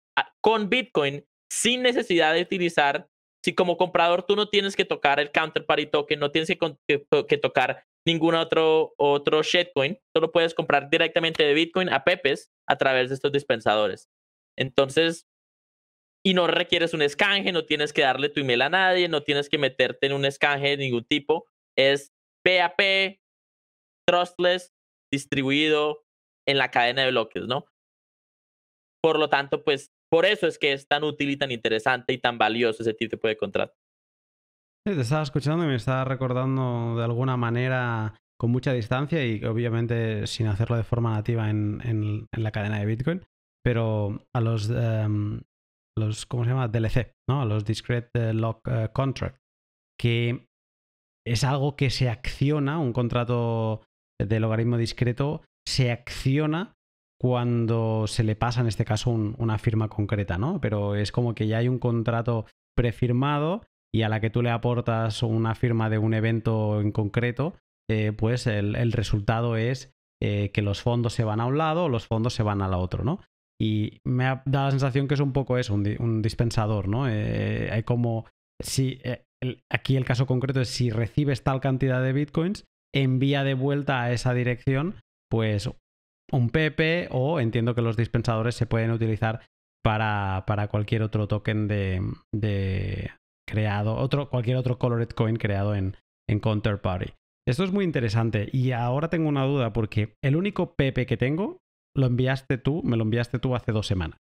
con Bitcoin sin necesidad de utilizar. Si como comprador tú no tienes que tocar el Counterparty token, no tienes que tocar ningún otro shitcoin, solo puedes comprar directamente de Bitcoin a pepes a través de estos dispensadores. Entonces, y no requieres un escanje, no tienes que darle tu email a nadie, no tienes que meterte en un escanje de ningún tipo. Es PAP, trustless, distribuido en la cadena de bloques, ¿no? Por lo tanto, pues, por eso es que es tan útil y tan interesante y tan valioso ese tipo de contrato. Sí, te estaba escuchando y me estaba recordando de alguna manera con mucha distancia y obviamente sin hacerlo de forma nativa en la cadena de Bitcoin, pero a los ¿cómo se llama? DLC, ¿no? A los Discrete Lock Contract, que es algo que se acciona, un contrato de logaritmo discreto se acciona cuando se le pasa, en este caso, una firma concreta, ¿no? Pero es como que ya hay un contrato prefirmado y a la que tú le aportas una firma de un evento en concreto, pues el resultado es que los fondos se van a un lado o los fondos se van al otro, ¿no? Y me ha dado la sensación que es un poco eso, un dispensador, ¿no? Hay como si aquí el caso concreto es si recibes tal cantidad de bitcoins, envía de vuelta a esa dirección pues un pepe, o entiendo que los dispensadores se pueden utilizar para cualquier otro token de creado, cualquier otro colored coin creado en Counterparty. Esto es muy interesante y ahora tengo una duda porque el único pepe que tengo me lo enviaste tú hace 2 semanas.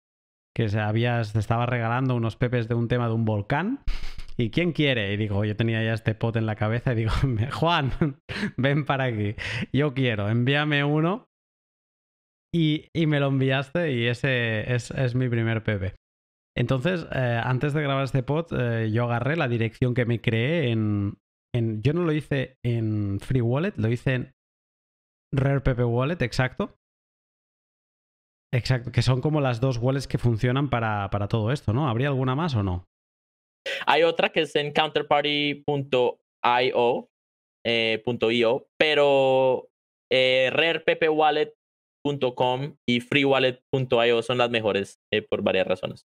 Que te estaba regalando unos pepes de un tema de un volcán. ¿Y quién quiere? Y digo, yo tenía ya este pot en la cabeza y digo, Juan, ven para aquí. Yo quiero, envíame uno. Y me lo enviaste y ese es mi primer pepe. Entonces, antes de grabar este pod, yo agarré la dirección que me creé yo no lo hice en Free Wallet, lo hice en Rare Pepe Wallet, exacto. Exacto, que son como las dos wallets que funcionan para todo esto, ¿no? ¿Habría alguna más o no? Hay otra que es en counterparty.io, pero rareppewallet.com y freewallet.io son las mejores por varias razones.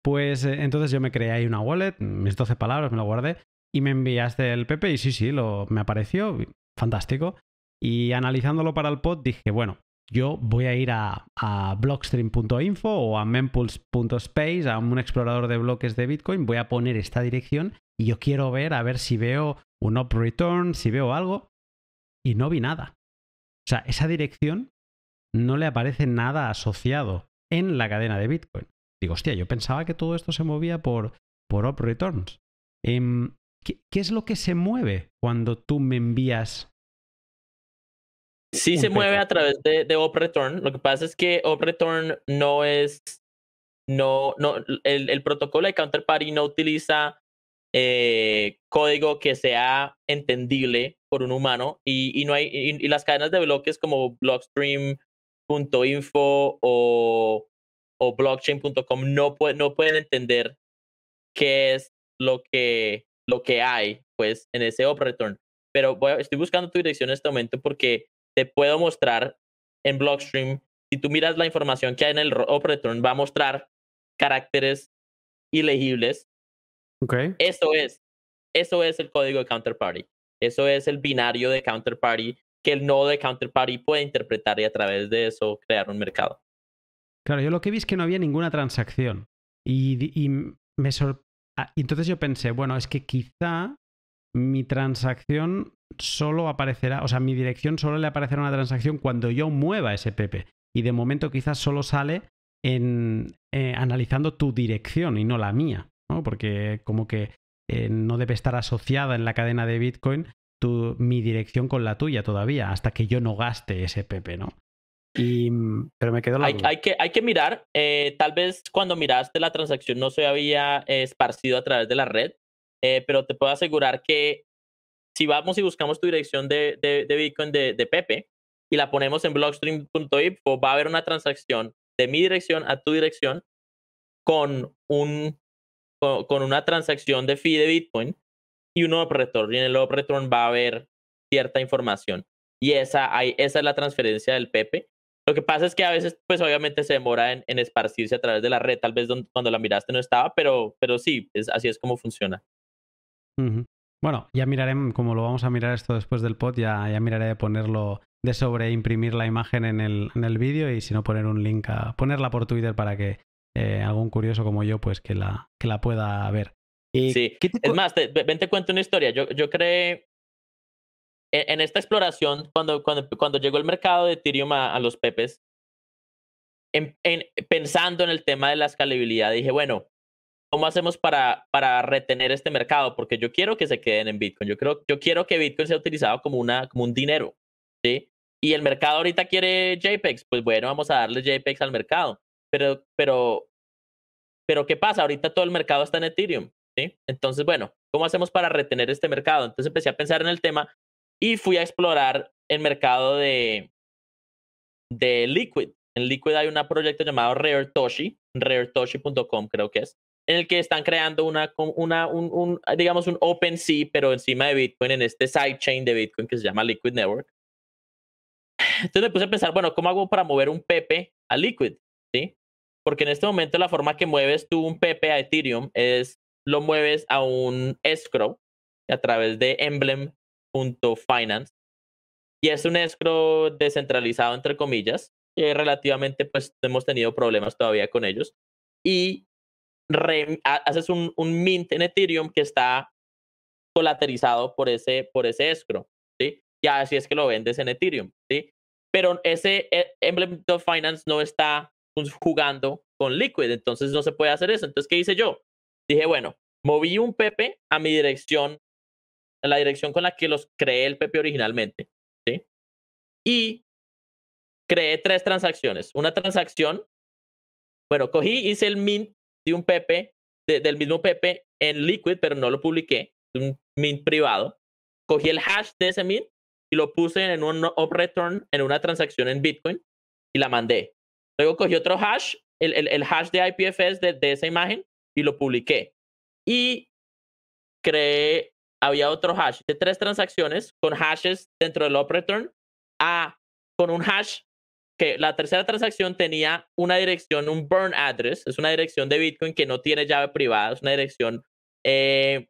Pues entonces yo me creé ahí una wallet, mis 12 palabras, me lo guardé y me enviaste el Pepe y sí, me apareció, fantástico. Y analizándolo para el pod dije, bueno, yo voy a ir a blockstream.info o a mempool.space, a un explorador de bloques de Bitcoin, voy a poner esta dirección y yo quiero ver a ver si veo un up return, si veo algo, y no vi nada. O sea, esa dirección no le aparece nada asociado en la cadena de Bitcoin. Digo, hostia, yo pensaba que todo esto se movía por up returns. ¿Qué es lo que se mueve cuando tú me envías? Sí se mueve a través de OpReturn. Lo que pasa es que OpReturn no es... el protocolo de Counterparty no utiliza código que sea entendible por un humano y no hay y las cadenas de bloques como blockstream.info o blockchain.com no pueden entender qué es lo que hay pues en ese OpReturn. Pero estoy buscando tu dirección en este momento porque te puedo mostrar en Blockstream. Si tú miras la información que hay en el OpReturn, va a mostrar caracteres ilegibles. Okay. Eso es el código de Counterparty. Eso es el binario de Counterparty que el nodo de Counterparty puede interpretar y a través de eso crear un mercado. Claro, yo lo que vi es que no había ninguna transacción. Y entonces yo pensé, bueno, es que quizá mi transacción solo aparecerá, o sea, mi dirección solo le aparecerá una transacción cuando yo mueva ese Pepe. Y de momento quizás solo sale analizando tu dirección y no la mía, ¿no? Porque como que no debe estar asociada en la cadena de Bitcoin mi dirección con la tuya todavía, hasta que yo no gaste ese Pepe, ¿no? Pero me quedó la duda. Hay que mirar, tal vez cuando miraste la transacción no se había esparcido a través de la red, pero te puedo asegurar que si vamos y buscamos tu dirección de Bitcoin de Pepe y la ponemos en blockstream.info, va a haber una transacción de mi dirección a tu dirección con una transacción de fee de Bitcoin y un up return. Y en el up return va a haber cierta información. Y esa es la transferencia del Pepe. Lo que pasa es que a veces, pues obviamente se demora en esparcirse a través de la red. Tal vez cuando la miraste no estaba, pero sí, así es como funciona. Uh-huh. Bueno, ya miraré, como lo vamos a mirar esto después del pod, ya miraré de ponerlo, de sobreimprimir la imagen en el vídeo y si no poner un link ponerla por Twitter para que algún curioso como yo, pues que la pueda ver. Sí, es más, ven te cuento una historia. Yo creé en esta exploración, cuando llegó el mercado de Ethereum a los Pepes, pensando en el tema de la escalabilidad, dije, bueno, ¿cómo hacemos para retener este mercado? Porque yo quiero que se queden en Bitcoin. Yo quiero que Bitcoin sea utilizado como un dinero, ¿sí? Y el mercado ahorita quiere JPEGs. Pues bueno, vamos a darle JPEGs al mercado. Pero ¿qué pasa? Ahorita todo el mercado está en Ethereum, ¿sí? Entonces, bueno, ¿cómo hacemos para retener este mercado? Entonces empecé a pensar en el tema y fui a explorar el mercado de Liquid. En Liquid hay un proyecto llamado RareToshi, raretoshi.com creo que es, en el que están creando digamos un OpenSea, pero encima de Bitcoin, en este sidechain de Bitcoin que se llama Liquid Network. Entonces me puse a pensar, bueno, ¿cómo hago para mover un Pepe a Liquid? ¿Sí? Porque en este momento la forma que mueves tú un Pepe a Ethereum lo mueves a un escrow a través de emblem.finance. Y es un escrow descentralizado, entre comillas, que relativamente pues hemos tenido problemas todavía con ellos. Y haces un mint en Ethereum que está colateralizado por ese escrow, ¿sí? Y así es que lo vendes en Ethereum, ¿sí? Pero ese Emblem of Finance no está jugando con Liquid, entonces no se puede hacer eso. Entonces, ¿qué hice yo? Dije, bueno, moví un Pepe a mi dirección, a la dirección con la que los creé el Pepe originalmente, ¿sí? Y creé 3 transacciones. Una transacción, bueno, hice el mint de un Pepe, del mismo Pepe en Liquid, pero no lo publiqué, un mint privado. Cogí el hash de ese mint y lo puse en un up return en una transacción en Bitcoin y la mandé. Luego cogí otro hash, el hash de IPFS de esa imagen y lo publiqué. Y había otro hash de 3 transacciones con hashes dentro del up return con un hash que la tercera transacción tenía una dirección, un burn address, es una dirección de Bitcoin que no tiene llave privada, es una dirección que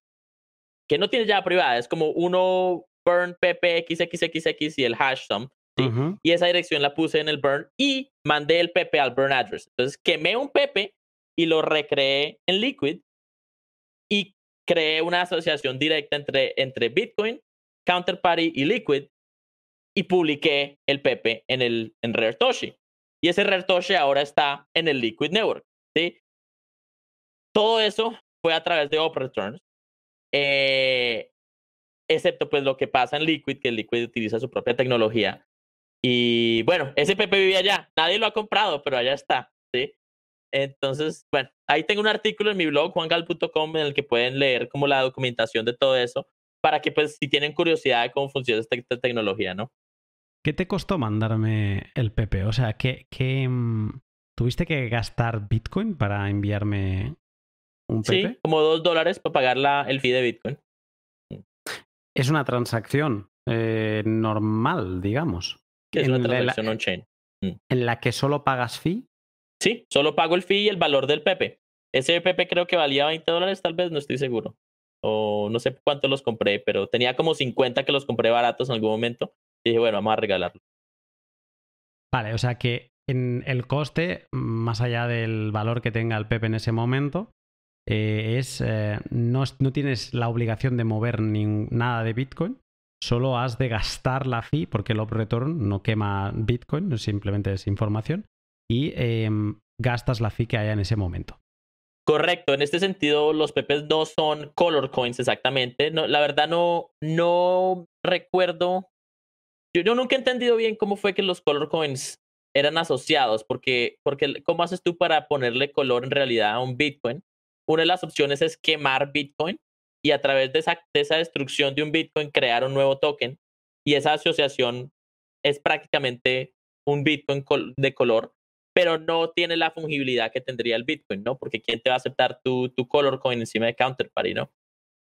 no tiene llave privada, es como uno burn ppxxxx y el hash sum, ¿sí? Uh-huh. Y esa dirección la puse en el burn y mandé el pp al burn address. Entonces quemé un pp y lo recreé en Liquid y creé una asociación directa entre Bitcoin, Counterparty y Liquid y publiqué el Pepe en RareToshi. Y ese RareToshi ahora está en el Liquid Network, ¿sí? Todo eso fue a través de OpReturns, excepto pues lo que pasa en Liquid, que Liquid utiliza su propia tecnología. Y bueno, ese Pepe vive allá. Nadie lo ha comprado, pero allá está, ¿sí? Entonces, bueno, ahí tengo un artículo en mi blog, juangal.com, en el que pueden leer como la documentación de todo eso, para que pues si tienen curiosidad de cómo funciona esta tecnología, ¿no? ¿Qué te costó mandarme el Pepe? O sea, ¿tuviste que gastar Bitcoin para enviarme un Pepe? Sí, como $2 para pagar el fee de Bitcoin. Es una transacción normal, digamos. Es una transacción on-chain. ¿En la que solo pagas fee? Sí, solo pago el fee y el valor del Pepe. Ese Pepe creo que valía $20, tal vez, no estoy seguro. O no sé cuánto los compré, pero tenía como 50 que los compré baratos en algún momento. Y dije, bueno, vamos a regalarlo. Vale, o sea que en el coste, más allá del valor que tenga el Pepe en ese momento, no tienes la obligación de mover nada de Bitcoin, solo has de gastar la fee porque el OP-Return no quema Bitcoin, simplemente es información, y gastas la fee que haya en ese momento. Correcto, en este sentido los pepes no son color coins exactamente. No, la verdad no recuerdo. Yo nunca he entendido bien cómo fue que los color coins eran asociados, porque ¿cómo haces tú para ponerle color en realidad a un Bitcoin? Una de las opciones es quemar Bitcoin y a través de esa destrucción de un Bitcoin crear un nuevo token y esa asociación es prácticamente un Bitcoin de color, pero no tiene la fungibilidad que tendría el Bitcoin, ¿no? Porque ¿quién te va a aceptar tu color coin encima de Counterparty, ¿no?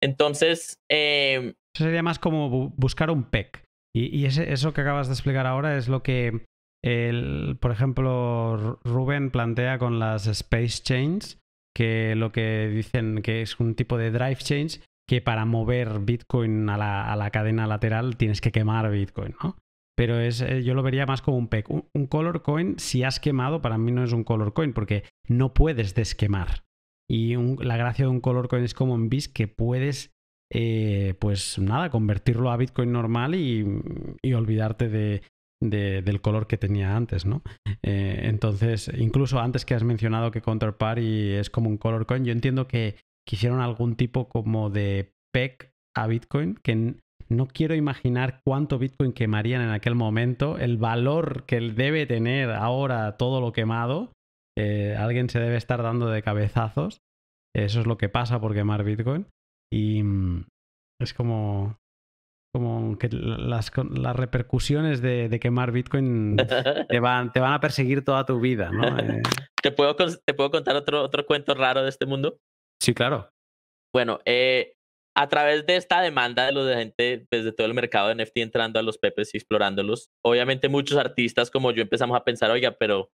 Entonces, Eso sería más como buscar un PEC. Y eso que acabas de explicar ahora es lo que, por ejemplo, Rubén plantea con las Space Chains, que lo que dicen que es un tipo de drive chains que para mover Bitcoin a la cadena lateral tienes que quemar Bitcoin, ¿no? Pero yo lo vería más como un PEC. Un color coin, si has quemado, para mí no es un color coin porque no puedes desquemar. Y la gracia de un color coin es como en BIS que puedes, pues nada, convertirlo a Bitcoin normal y olvidarte del color que tenía antes, ¿no? Entonces, incluso antes que has mencionado que Counterparty es como un color coin, yo entiendo que hicieron algún tipo como de PEC a Bitcoin que no quiero imaginar cuánto Bitcoin quemarían en aquel momento, el valor que debe tener ahora todo lo quemado. Alguien se debe estar dando de cabezazos. Eso es lo que pasa por quemar Bitcoin. Y es como que las repercusiones de quemar Bitcoin te van a perseguir toda tu vida, ¿no? ¿Te puedo contar otro cuento raro de este mundo? Sí, claro. Bueno, a través de esta demanda de los de gente pues, de todo el mercado de NFT entrando a los pepes y explorándolos, obviamente muchos artistas como yo empezamos a pensar, oiga, pero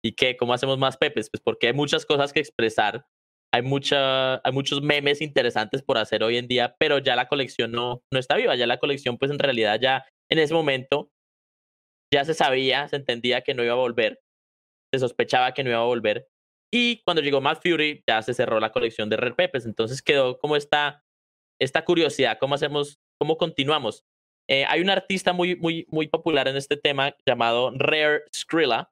¿y qué? ¿Cómo hacemos más pepes? Pues porque hay muchas cosas que expresar, hay muchos memes interesantes por hacer hoy en día, pero ya la colección no está viva, ya la colección pues en realidad ya en ese momento ya se sabía, se entendía que no iba a volver, se sospechaba que no iba a volver. Y cuando llegó Mad Fury, ya se cerró la colección de Rare Pepes. Entonces quedó como esta curiosidad, cómo continuamos. Hay un artista muy popular en este tema llamado Rare Skrilla,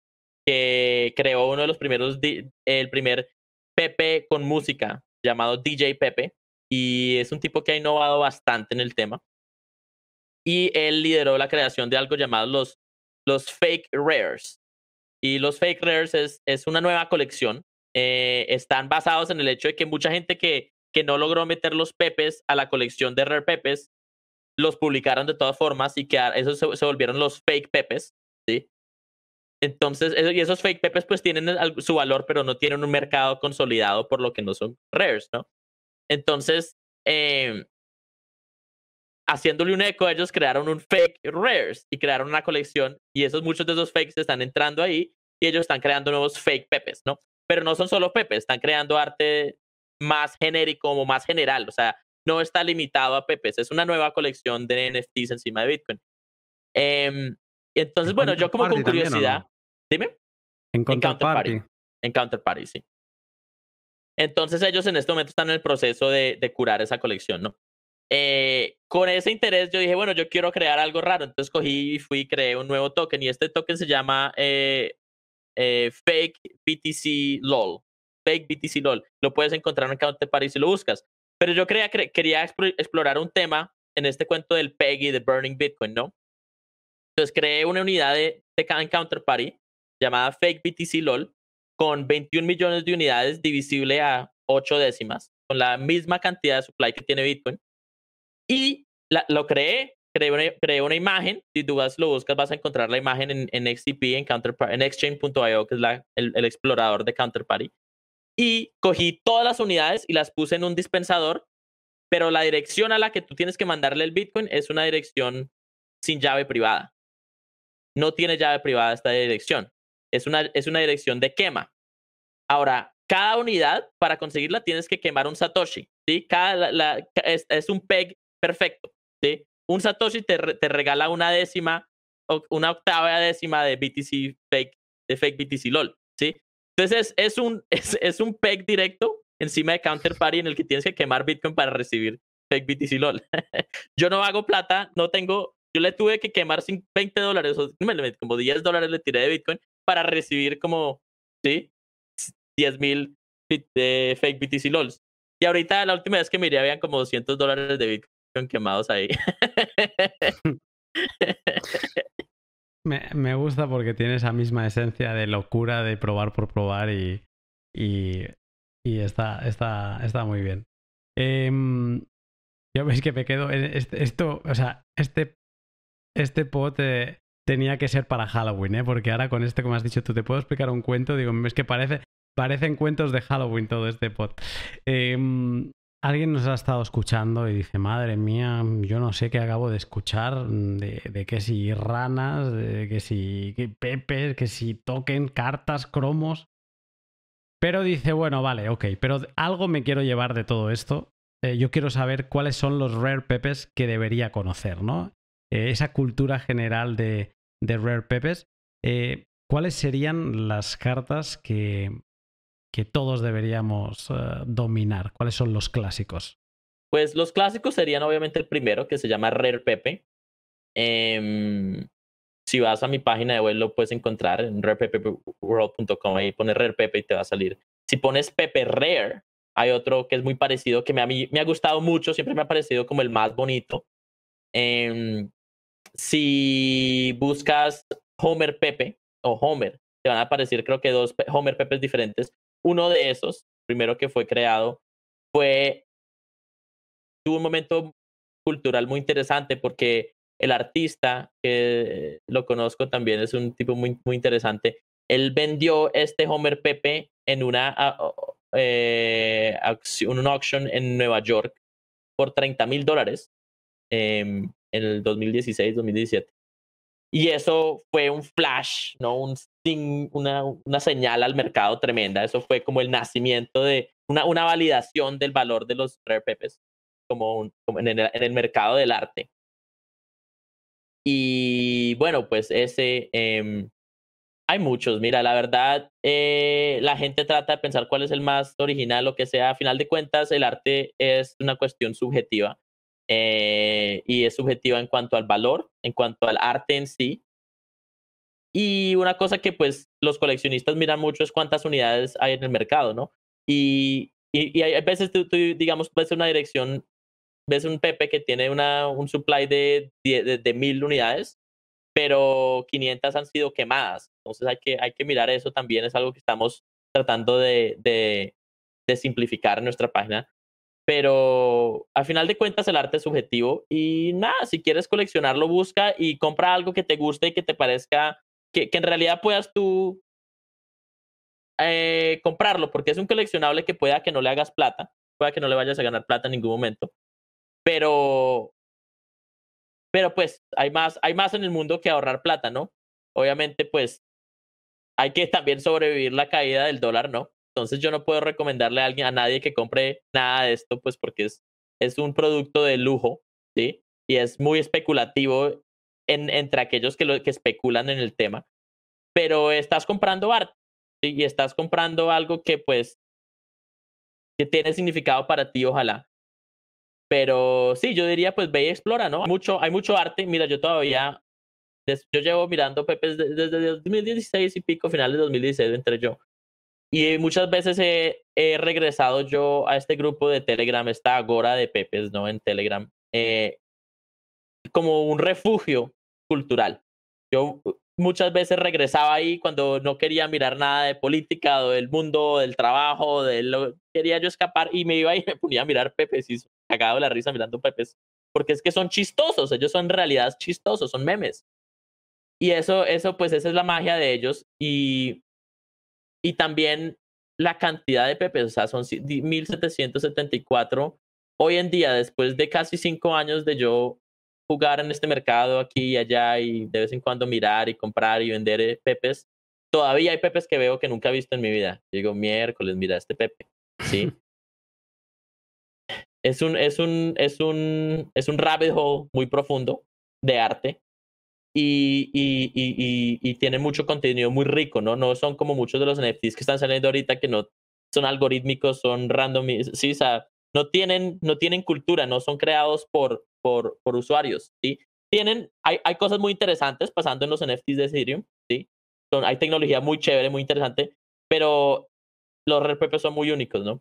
que creó uno de los primeros, el primer Pepe con música, llamado DJ Pepe, y es un tipo que ha innovado bastante en el tema. Y él lideró la creación de algo llamado los Fake Rares. Y los Fake Rares es una nueva colección. Están basados en el hecho de que mucha gente que no logró meter los pepes a la colección de Rare Pepes, los publicaron de todas formas y que esos se volvieron los fake pepes, ¿sí? Entonces, y esos fake pepes pues tienen su valor, pero no tienen un mercado consolidado por lo que no son rares, ¿no? Entonces, haciéndole un eco, ellos crearon un fake rares y crearon una colección y muchos de esos fakes están entrando ahí y ellos están creando nuevos fake pepes, ¿no? Pero no son solo pepes, están creando arte más genérico o más general, o sea, no está limitado a pepes, es una nueva colección de NFTs encima de Bitcoin. Entonces, bueno, yo como con curiosidad, ¿no? dime. En Counterparty. En Counterparty, sí. Entonces ellos en este momento están en el proceso de curar esa colección, ¿no? Con ese interés yo dije, bueno, yo quiero crear algo raro, entonces cogí y fui y creé un nuevo token y este token se llama Fake BTC LOL. Fake BTC LOL. Lo puedes encontrar en Counterparty si lo buscas. Pero yo quería explorar un tema en este cuento del PEG y de Burning Bitcoin, ¿no? Entonces creé una unidad en Counterparty llamada Fake BTC LOL con 21 millones de unidades divisible a 8 décimas, con la misma cantidad de supply que tiene Bitcoin. Y lo creé una imagen. Si tú lo buscas, vas a encontrar la imagen en XCP, en Exchange.io, que es el explorador de Counterparty. Y cogí todas las unidades y las puse en un dispensador, pero la dirección a la que tú tienes que mandarle el Bitcoin es una dirección sin llave privada. No tiene llave privada esta dirección. Es una dirección de quema. Ahora, cada unidad, para conseguirla, tienes que quemar un Satoshi, ¿sí? Es un PEG perfecto, ¿sí? Un Satoshi te regala una décima o una octava décima de BTC fake, de fake BTC LOL, ¿sí? Entonces es un PEG directo encima de Counterparty en el que tienes que quemar Bitcoin para recibir fake BTC LOL. Yo no hago plata, no tengo, yo le tuve que quemar $20 o como $10 le tiré de Bitcoin para recibir como, ¿sí? 10,000 de fake BTC LOLs. Y ahorita la última vez que miré habían como $200 de Bitcoin quemados ahí. Me gusta porque tiene esa misma esencia de locura de probar por probar y está muy bien. Ya veis que me quedo en esto, o sea, este pod tenía que ser para Halloween, porque ahora con como has dicho tú, te puedo explicar un cuento, digo, es que parecen cuentos de Halloween todo este pod. Alguien nos ha estado escuchando y dice, madre mía, yo no sé qué acabo de escuchar, de que si ranas, de que si pepes, que si token, cartas, cromos. Pero dice, bueno, vale, ok, pero algo me quiero llevar de todo esto. Yo quiero saber cuáles son los rare pepes que debería conocer, ¿no? Esa cultura general de rare pepes. ¿Cuáles serían las cartas que todos deberíamos dominar? ¿Cuáles son los clásicos? Pues los clásicos serían obviamente el primero, que se llama Rare Pepe. Si vas a mi página de web lo puedes encontrar en rarepepeworld.com. Ahí pones Rare Pepe y te va a salir. Si pones Pepe Rare, hay otro que es muy parecido, que a mí me ha gustado mucho, siempre me ha parecido como el más bonito. Si buscas Homer Pepe o Homer, te van a aparecer creo que dos Homer Pepes diferentes. Uno de esos, primero que fue creado, tuvo un momento cultural muy interesante porque el artista, que lo conozco también, es un tipo muy, muy interesante. Él vendió este Homer Pepe en un auction en Nueva York por $30,000 en el 2016-2017. Y eso fue un flash, ¿no? Una señal al mercado tremenda. Eso fue como el nacimiento de una validación del valor de los Rare Pepes como en el mercado del arte. Y bueno, pues hay muchos. Mira, la verdad, la gente trata de pensar cuál es el más original, lo que sea. A final de cuentas, el arte es una cuestión subjetiva. Y es subjetiva en cuanto al valor, en cuanto al arte en sí. Y una cosa que pues los coleccionistas miran mucho es cuántas unidades hay en el mercado, ¿no? Y hay veces tú, digamos, ves una dirección, ves un Pepe que tiene un supply de 1,000 unidades, pero 500 han sido quemadas. Entonces hay que mirar eso también. Es algo que estamos tratando de simplificar en nuestra página. Pero al final de cuentas el arte es subjetivo y nada, si quieres coleccionarlo, busca y compra algo que te guste y que te parezca que en realidad puedas tú comprarlo, porque es un coleccionable que pueda que no le hagas plata, pueda que no le vayas a ganar plata en ningún momento, pero pues hay más en el mundo que ahorrar plata, ¿no? Obviamente pues hay que también sobrevivir la caída del dólar, ¿no? Entonces yo no puedo recomendarle a nadie que compre nada de esto, pues porque es un producto de lujo, ¿sí? Y es muy especulativo entre aquellos que especulan en el tema. Pero estás comprando arte, ¿sí? Y estás comprando algo que pues que tiene significado para ti, ojalá. Pero sí, yo diría pues ve y explora, ¿no? Hay mucho arte. Mira, yo llevo mirando Pepes desde 2016 y pico, finales de 2016 entre yo. Y muchas veces he regresado yo a este grupo de Telegram, esta agora de Pepes, ¿no? En Telegram, como un refugio cultural. Yo muchas veces regresaba ahí cuando no quería mirar nada de política o del mundo, del trabajo, quería yo escapar y me iba y me ponía a mirar Pepes y cagado de la risa mirando Pepes. Porque es que son chistosos, ellos son en realidad chistosos, son memes. Y eso pues esa es la magia de ellos. Y también la cantidad de Pepes, o sea, son 1,774. Hoy en día, después de casi 5 años de yo jugar en este mercado aquí y allá y de vez en cuando mirar y comprar y vender Pepes, todavía hay Pepes que veo que nunca he visto en mi vida. Digo, miércoles, mira este Pepe, ¿sí? Es un rabbit hole muy profundo de arte y tiene mucho contenido muy rico, ¿no? No son como muchos de los NFTs que están saliendo ahorita que no son algorítmicos, son random, sí, o sea, no tienen cultura, no son creados por usuarios, ¿sí? Hay cosas muy interesantes pasando en los NFTs de Ethereum, ¿sí? Hay tecnología muy chévere, muy interesante, pero los RPP son muy únicos, ¿no?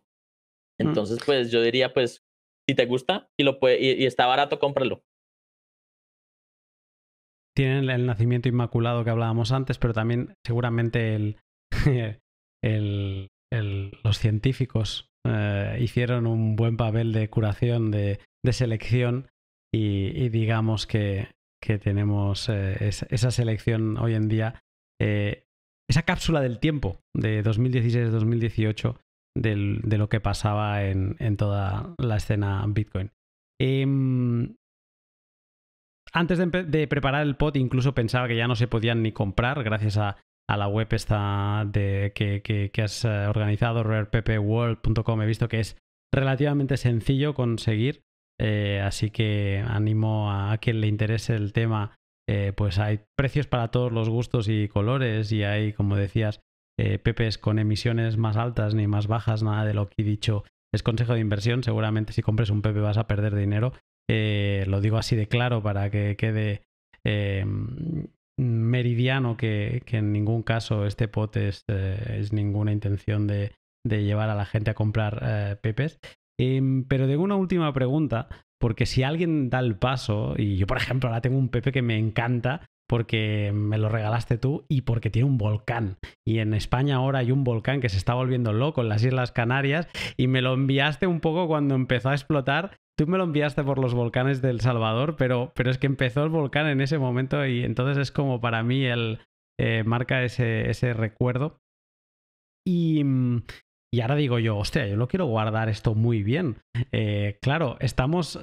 Entonces, pues yo diría, pues, si te gusta y está barato, cómpralo. Tienen el nacimiento inmaculado que hablábamos antes, pero también seguramente los científicos hicieron un buen papel de curación, de selección, y digamos que tenemos esa selección hoy en día, esa cápsula del tiempo de 2016-2018 de lo que pasaba en toda la escena Bitcoin. Antes de preparar el pod, incluso pensaba que ya no se podían ni comprar gracias a la web esta que has organizado, rareppworld.com. He visto que es relativamente sencillo conseguir, así que animo a quien le interese el tema. Pues hay precios para todos los gustos y colores, y hay, como decías, pepes con emisiones más altas ni más bajas. Nada de lo que he dicho es consejo de inversión. Seguramente si compres un pepe vas a perder dinero. Lo digo así de claro para que quede meridiano que en ningún caso este pot es ninguna intención de llevar a la gente a comprar pepes. Pero tengo una última pregunta, porque si alguien da el paso, y yo por ejemplo ahora tengo un pepe que me encanta porque me lo regalaste tú y porque tiene un volcán, y en España ahora hay un volcán que se está volviendo loco en las Islas Canarias, y me lo enviaste un poco cuando empezó a explotar. Tú me lo enviaste por los volcanes de El Salvador, pero es que empezó el volcán en ese momento, y entonces es como para mí marca ese recuerdo. Y ahora digo yo, hostia, yo lo quiero guardar esto muy bien. Claro, estamos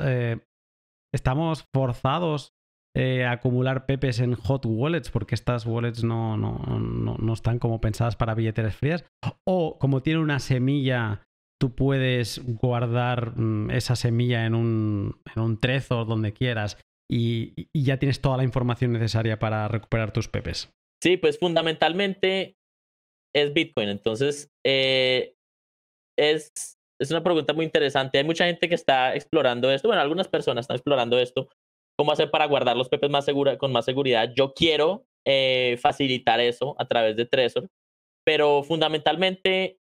forzados a acumular pepes en hot wallets, porque estas wallets no están como pensadas para billeteras frías. O como tiene una semilla, tú puedes guardar esa semilla en un Trezor donde quieras, y ya tienes toda la información necesaria para recuperar tus pepes. Sí, pues fundamentalmente es Bitcoin. Entonces, es una pregunta muy interesante. Hay mucha gente que está explorando esto. Bueno, algunas personas están explorando esto. ¿Cómo hacer para guardar los pepes con más seguridad? Yo quiero facilitar eso a través de Trezor, pero fundamentalmente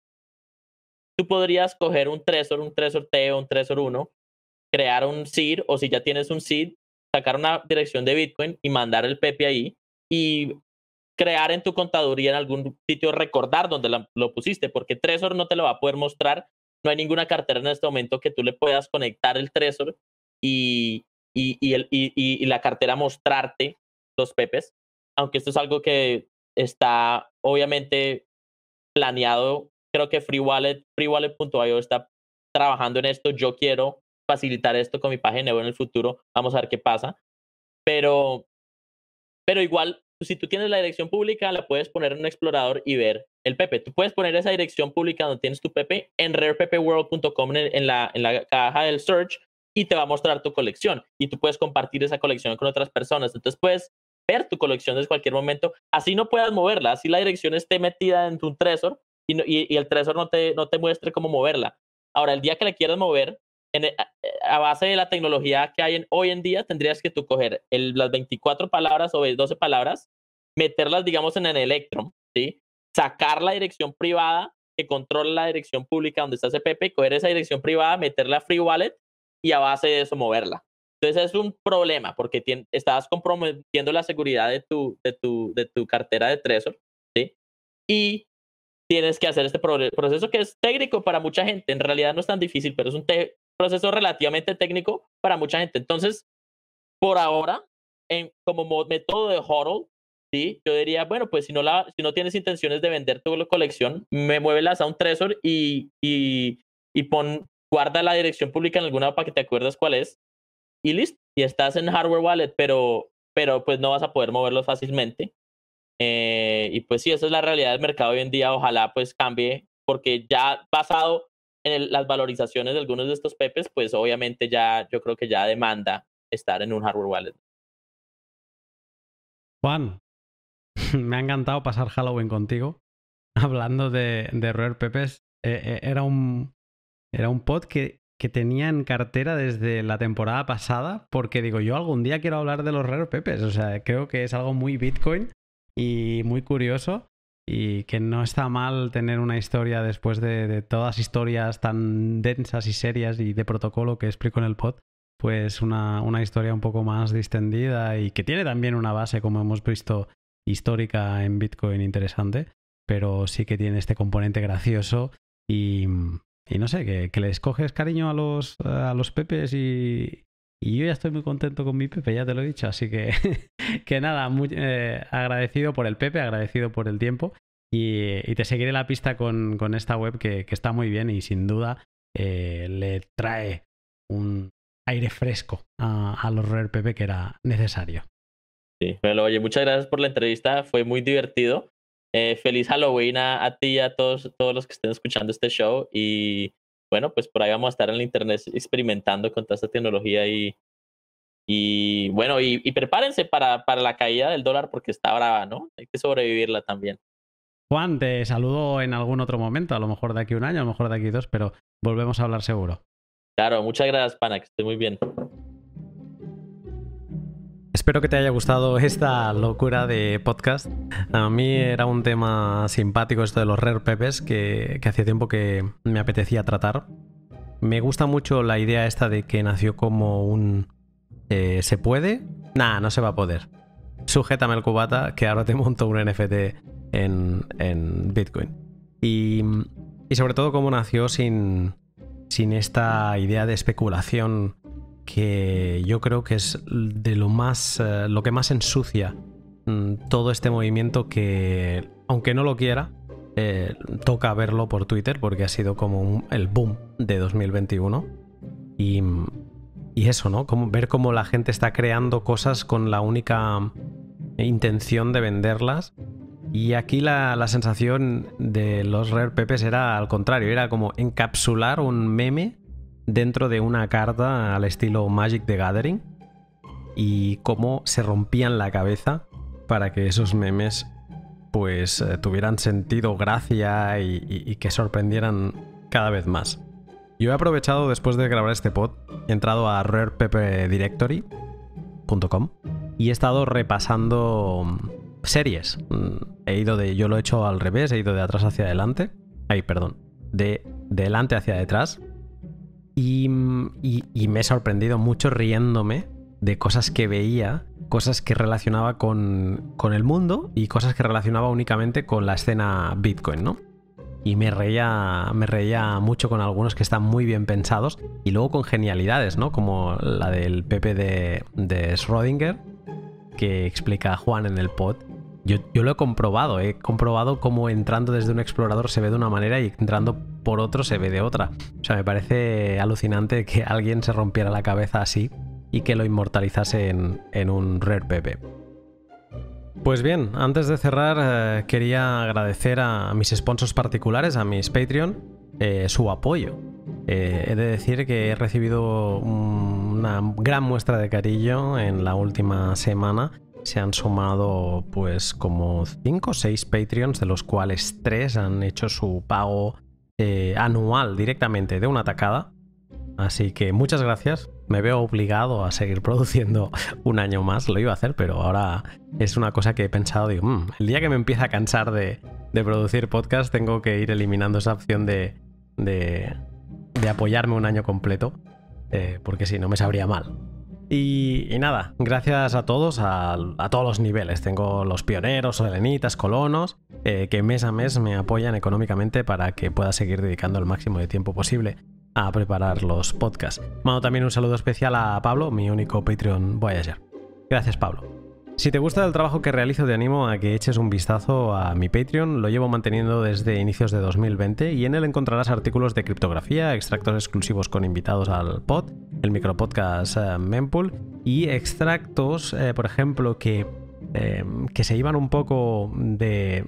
tú podrías coger un Trezor T o un Trezor 1, crear un seed, o si ya tienes un seed, sacar una dirección de Bitcoin y mandar el pepe ahí, y crear en tu contaduría en algún sitio, recordar dónde lo pusiste, porque Trezor no te lo va a poder mostrar. No hay ninguna cartera en este momento que tú le puedas conectar el Trezor y la cartera mostrarte los pepes, aunque esto es algo que está obviamente planeado. Creo que freewallet.io está trabajando en esto. Yo quiero facilitar esto con mi página web en el futuro. Vamos a ver qué pasa. Pero igual, si tú tienes la dirección pública, la puedes poner en un explorador y ver el pepe. Tú puedes poner esa dirección pública donde tienes tu pepe en rareppworld.com en la caja del search, y te va a mostrar tu colección. Y tú puedes compartir esa colección con otras personas. Entonces puedes ver tu colección desde cualquier momento. Así no puedas moverla, así la dirección esté metida en tu Trezor y el Trezor no te muestre cómo moverla. Ahora, el día que la quieras mover, a base de la tecnología que hay hoy en día, tendrías que tú coger las 24 palabras o 12 palabras, meterlas, digamos, en el Electrum, ¿sí? Sacar la dirección privada que controla la dirección pública donde está ese pepe, coger esa dirección privada, meterla a Free Wallet y a base de eso moverla. Entonces es un problema porque estás comprometiendo la seguridad de tu cartera de Trezor, ¿sí? Y tienes que hacer este proceso que es técnico para mucha gente. En realidad no es tan difícil, pero es un proceso relativamente técnico para mucha gente. Entonces, por ahora, como método de HODL, ¿sí? Yo diría, bueno, pues si no tienes intenciones de vender tu colección, muévelas a un Trezor y guarda la dirección pública en alguna para que te acuerdes cuál es, y listo. Y estás en hardware wallet, pero pues no vas a poder moverlos fácilmente. Y pues sí, esa es la realidad del mercado hoy en día. Ojalá pues cambie, porque ya basado en las valorizaciones de algunos de estos pepes, pues obviamente yo creo que ya demanda estar en un hardware wallet. Juan, me ha encantado pasar Halloween contigo hablando de Rare Pepes. era un pod que tenía en cartera desde la temporada pasada, porque digo, yo algún día quiero hablar de los Rare Pepes. O sea, creo que es algo muy Bitcoin y muy curioso, y que no está mal tener una historia después de todas las historias tan densas y serias y de protocolo que explico en el pod. Pues una historia un poco más distendida y que tiene también una base, como hemos visto, histórica en Bitcoin interesante, pero sí que tiene este componente gracioso y no sé, que les coges cariño a los Pepes y yo ya estoy muy contento con mi Pepe, ya te lo he dicho, así que que nada, muy agradecido por el Pepe, agradecido por el tiempo y te seguiré la pista con esta web que está muy bien y sin duda le trae un aire fresco a los Rare Pepe que era necesario. Sí, bueno, oye, muchas gracias por la entrevista, fue muy divertido. Feliz Halloween a ti y a todos los que estén escuchando este show. Y bueno, pues por ahí vamos a estar en la internet experimentando con toda esta tecnología y bueno, y prepárense para la caída del dólar porque está brava, ¿no? Hay que sobrevivirla también. Juan, te saludo en algún otro momento, a lo mejor de aquí un año, a lo mejor de aquí 2, pero volvemos a hablar seguro. Claro, muchas gracias, pana, que esté muy bien. Espero que te haya gustado esta locura de podcast. A mí era un tema simpático esto de los Rare Pepes que hacía tiempo que me apetecía tratar. Me gusta mucho la idea esta de que nació como un ¿se puede? Nah, no se va a poder. Sujétame el cubata que ahora te monto un NFT en Bitcoin. Y sobre todo cómo nació sin esta idea de especulación que yo creo que es de lo que más ensucia todo este movimiento, que aunque no lo quiera toca verlo por Twitter porque ha sido como el boom de 2021 y eso, ¿no? Ver cómo la gente está creando cosas con la única intención de venderlas. Y aquí la sensación de los Rare Pepes era al contrario, era como encapsular un meme dentro de una carta al estilo Magic the Gathering y cómo se rompían la cabeza para que esos memes pues tuvieran sentido, gracia y que sorprendieran cada vez más. Yo he aprovechado después de grabar este pod, he entrado a rarepepedirectory.com y he estado repasando series. Yo lo he hecho al revés, he ido de atrás hacia adelante. De delante hacia detrás. Y me he sorprendido mucho riéndome de cosas que veía, cosas que relacionaba con el mundo y cosas que relacionaba únicamente con la escena Bitcoin, ¿no? Y me reía mucho con algunos que están muy bien pensados y luego con genialidades, ¿no? Como la del Pepe de Schrödinger que explica Juan en el pod. Yo lo he comprobado cómo entrando desde un explorador se ve de una manera y entrando por otro se ve de otra. O sea, me parece alucinante que alguien se rompiera la cabeza así y que lo inmortalizase en un Rare Pepe. Pues bien, antes de cerrar quería agradecer a mis sponsors particulares, a mis Patreon, su apoyo. He de decir que he recibido una gran muestra de cariño en la última semana. Se han sumado pues como 5 o 6 Patreons, de los cuales 3 han hecho su pago anual directamente de una tacada. Así que muchas gracias. Me veo obligado a seguir produciendo un año más. Lo iba a hacer, pero ahora es una cosa que he pensado. Digo, el día que me empiece a cansar de producir podcast, tengo que ir eliminando esa opción de apoyarme un año completo, porque si no me sabría mal. Y nada, gracias a todos, a todos los niveles. Tengo los pioneros, selenitas, colonos, que mes a mes me apoyan económicamente para que pueda seguir dedicando el máximo de tiempo posible a preparar los podcasts. Mando también un saludo especial a Pablo, mi único Patreon Voyager. Gracias, Pablo. Si te gusta el trabajo que realizo, te animo a que eches un vistazo a mi Patreon. Lo llevo manteniendo desde inicios de 2020 y en él encontrarás artículos de criptografía, extractos exclusivos con invitados al pod, el micropodcast Mempool y extractos, por ejemplo, que se iban un poco de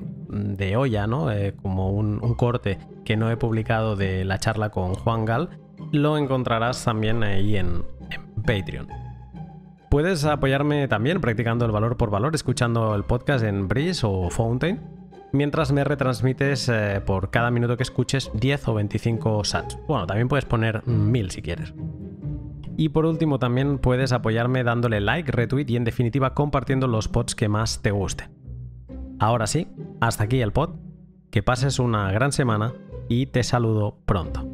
olla, ¿no? Como un corte que no he publicado de la charla con Juan Gal. Lo encontrarás también ahí en Patreon. Puedes apoyarme también practicando el valor por valor, escuchando el podcast en Breeze o Fountain. mientras me retransmites por cada minuto que escuches 10 o 25 sats. Bueno, también puedes poner 1000 si quieres. Y por último también puedes apoyarme dándole like, retweet y en definitiva compartiendo los pods que más te gusten. Ahora sí, hasta aquí el pod, que pases una gran semana y te saludo pronto.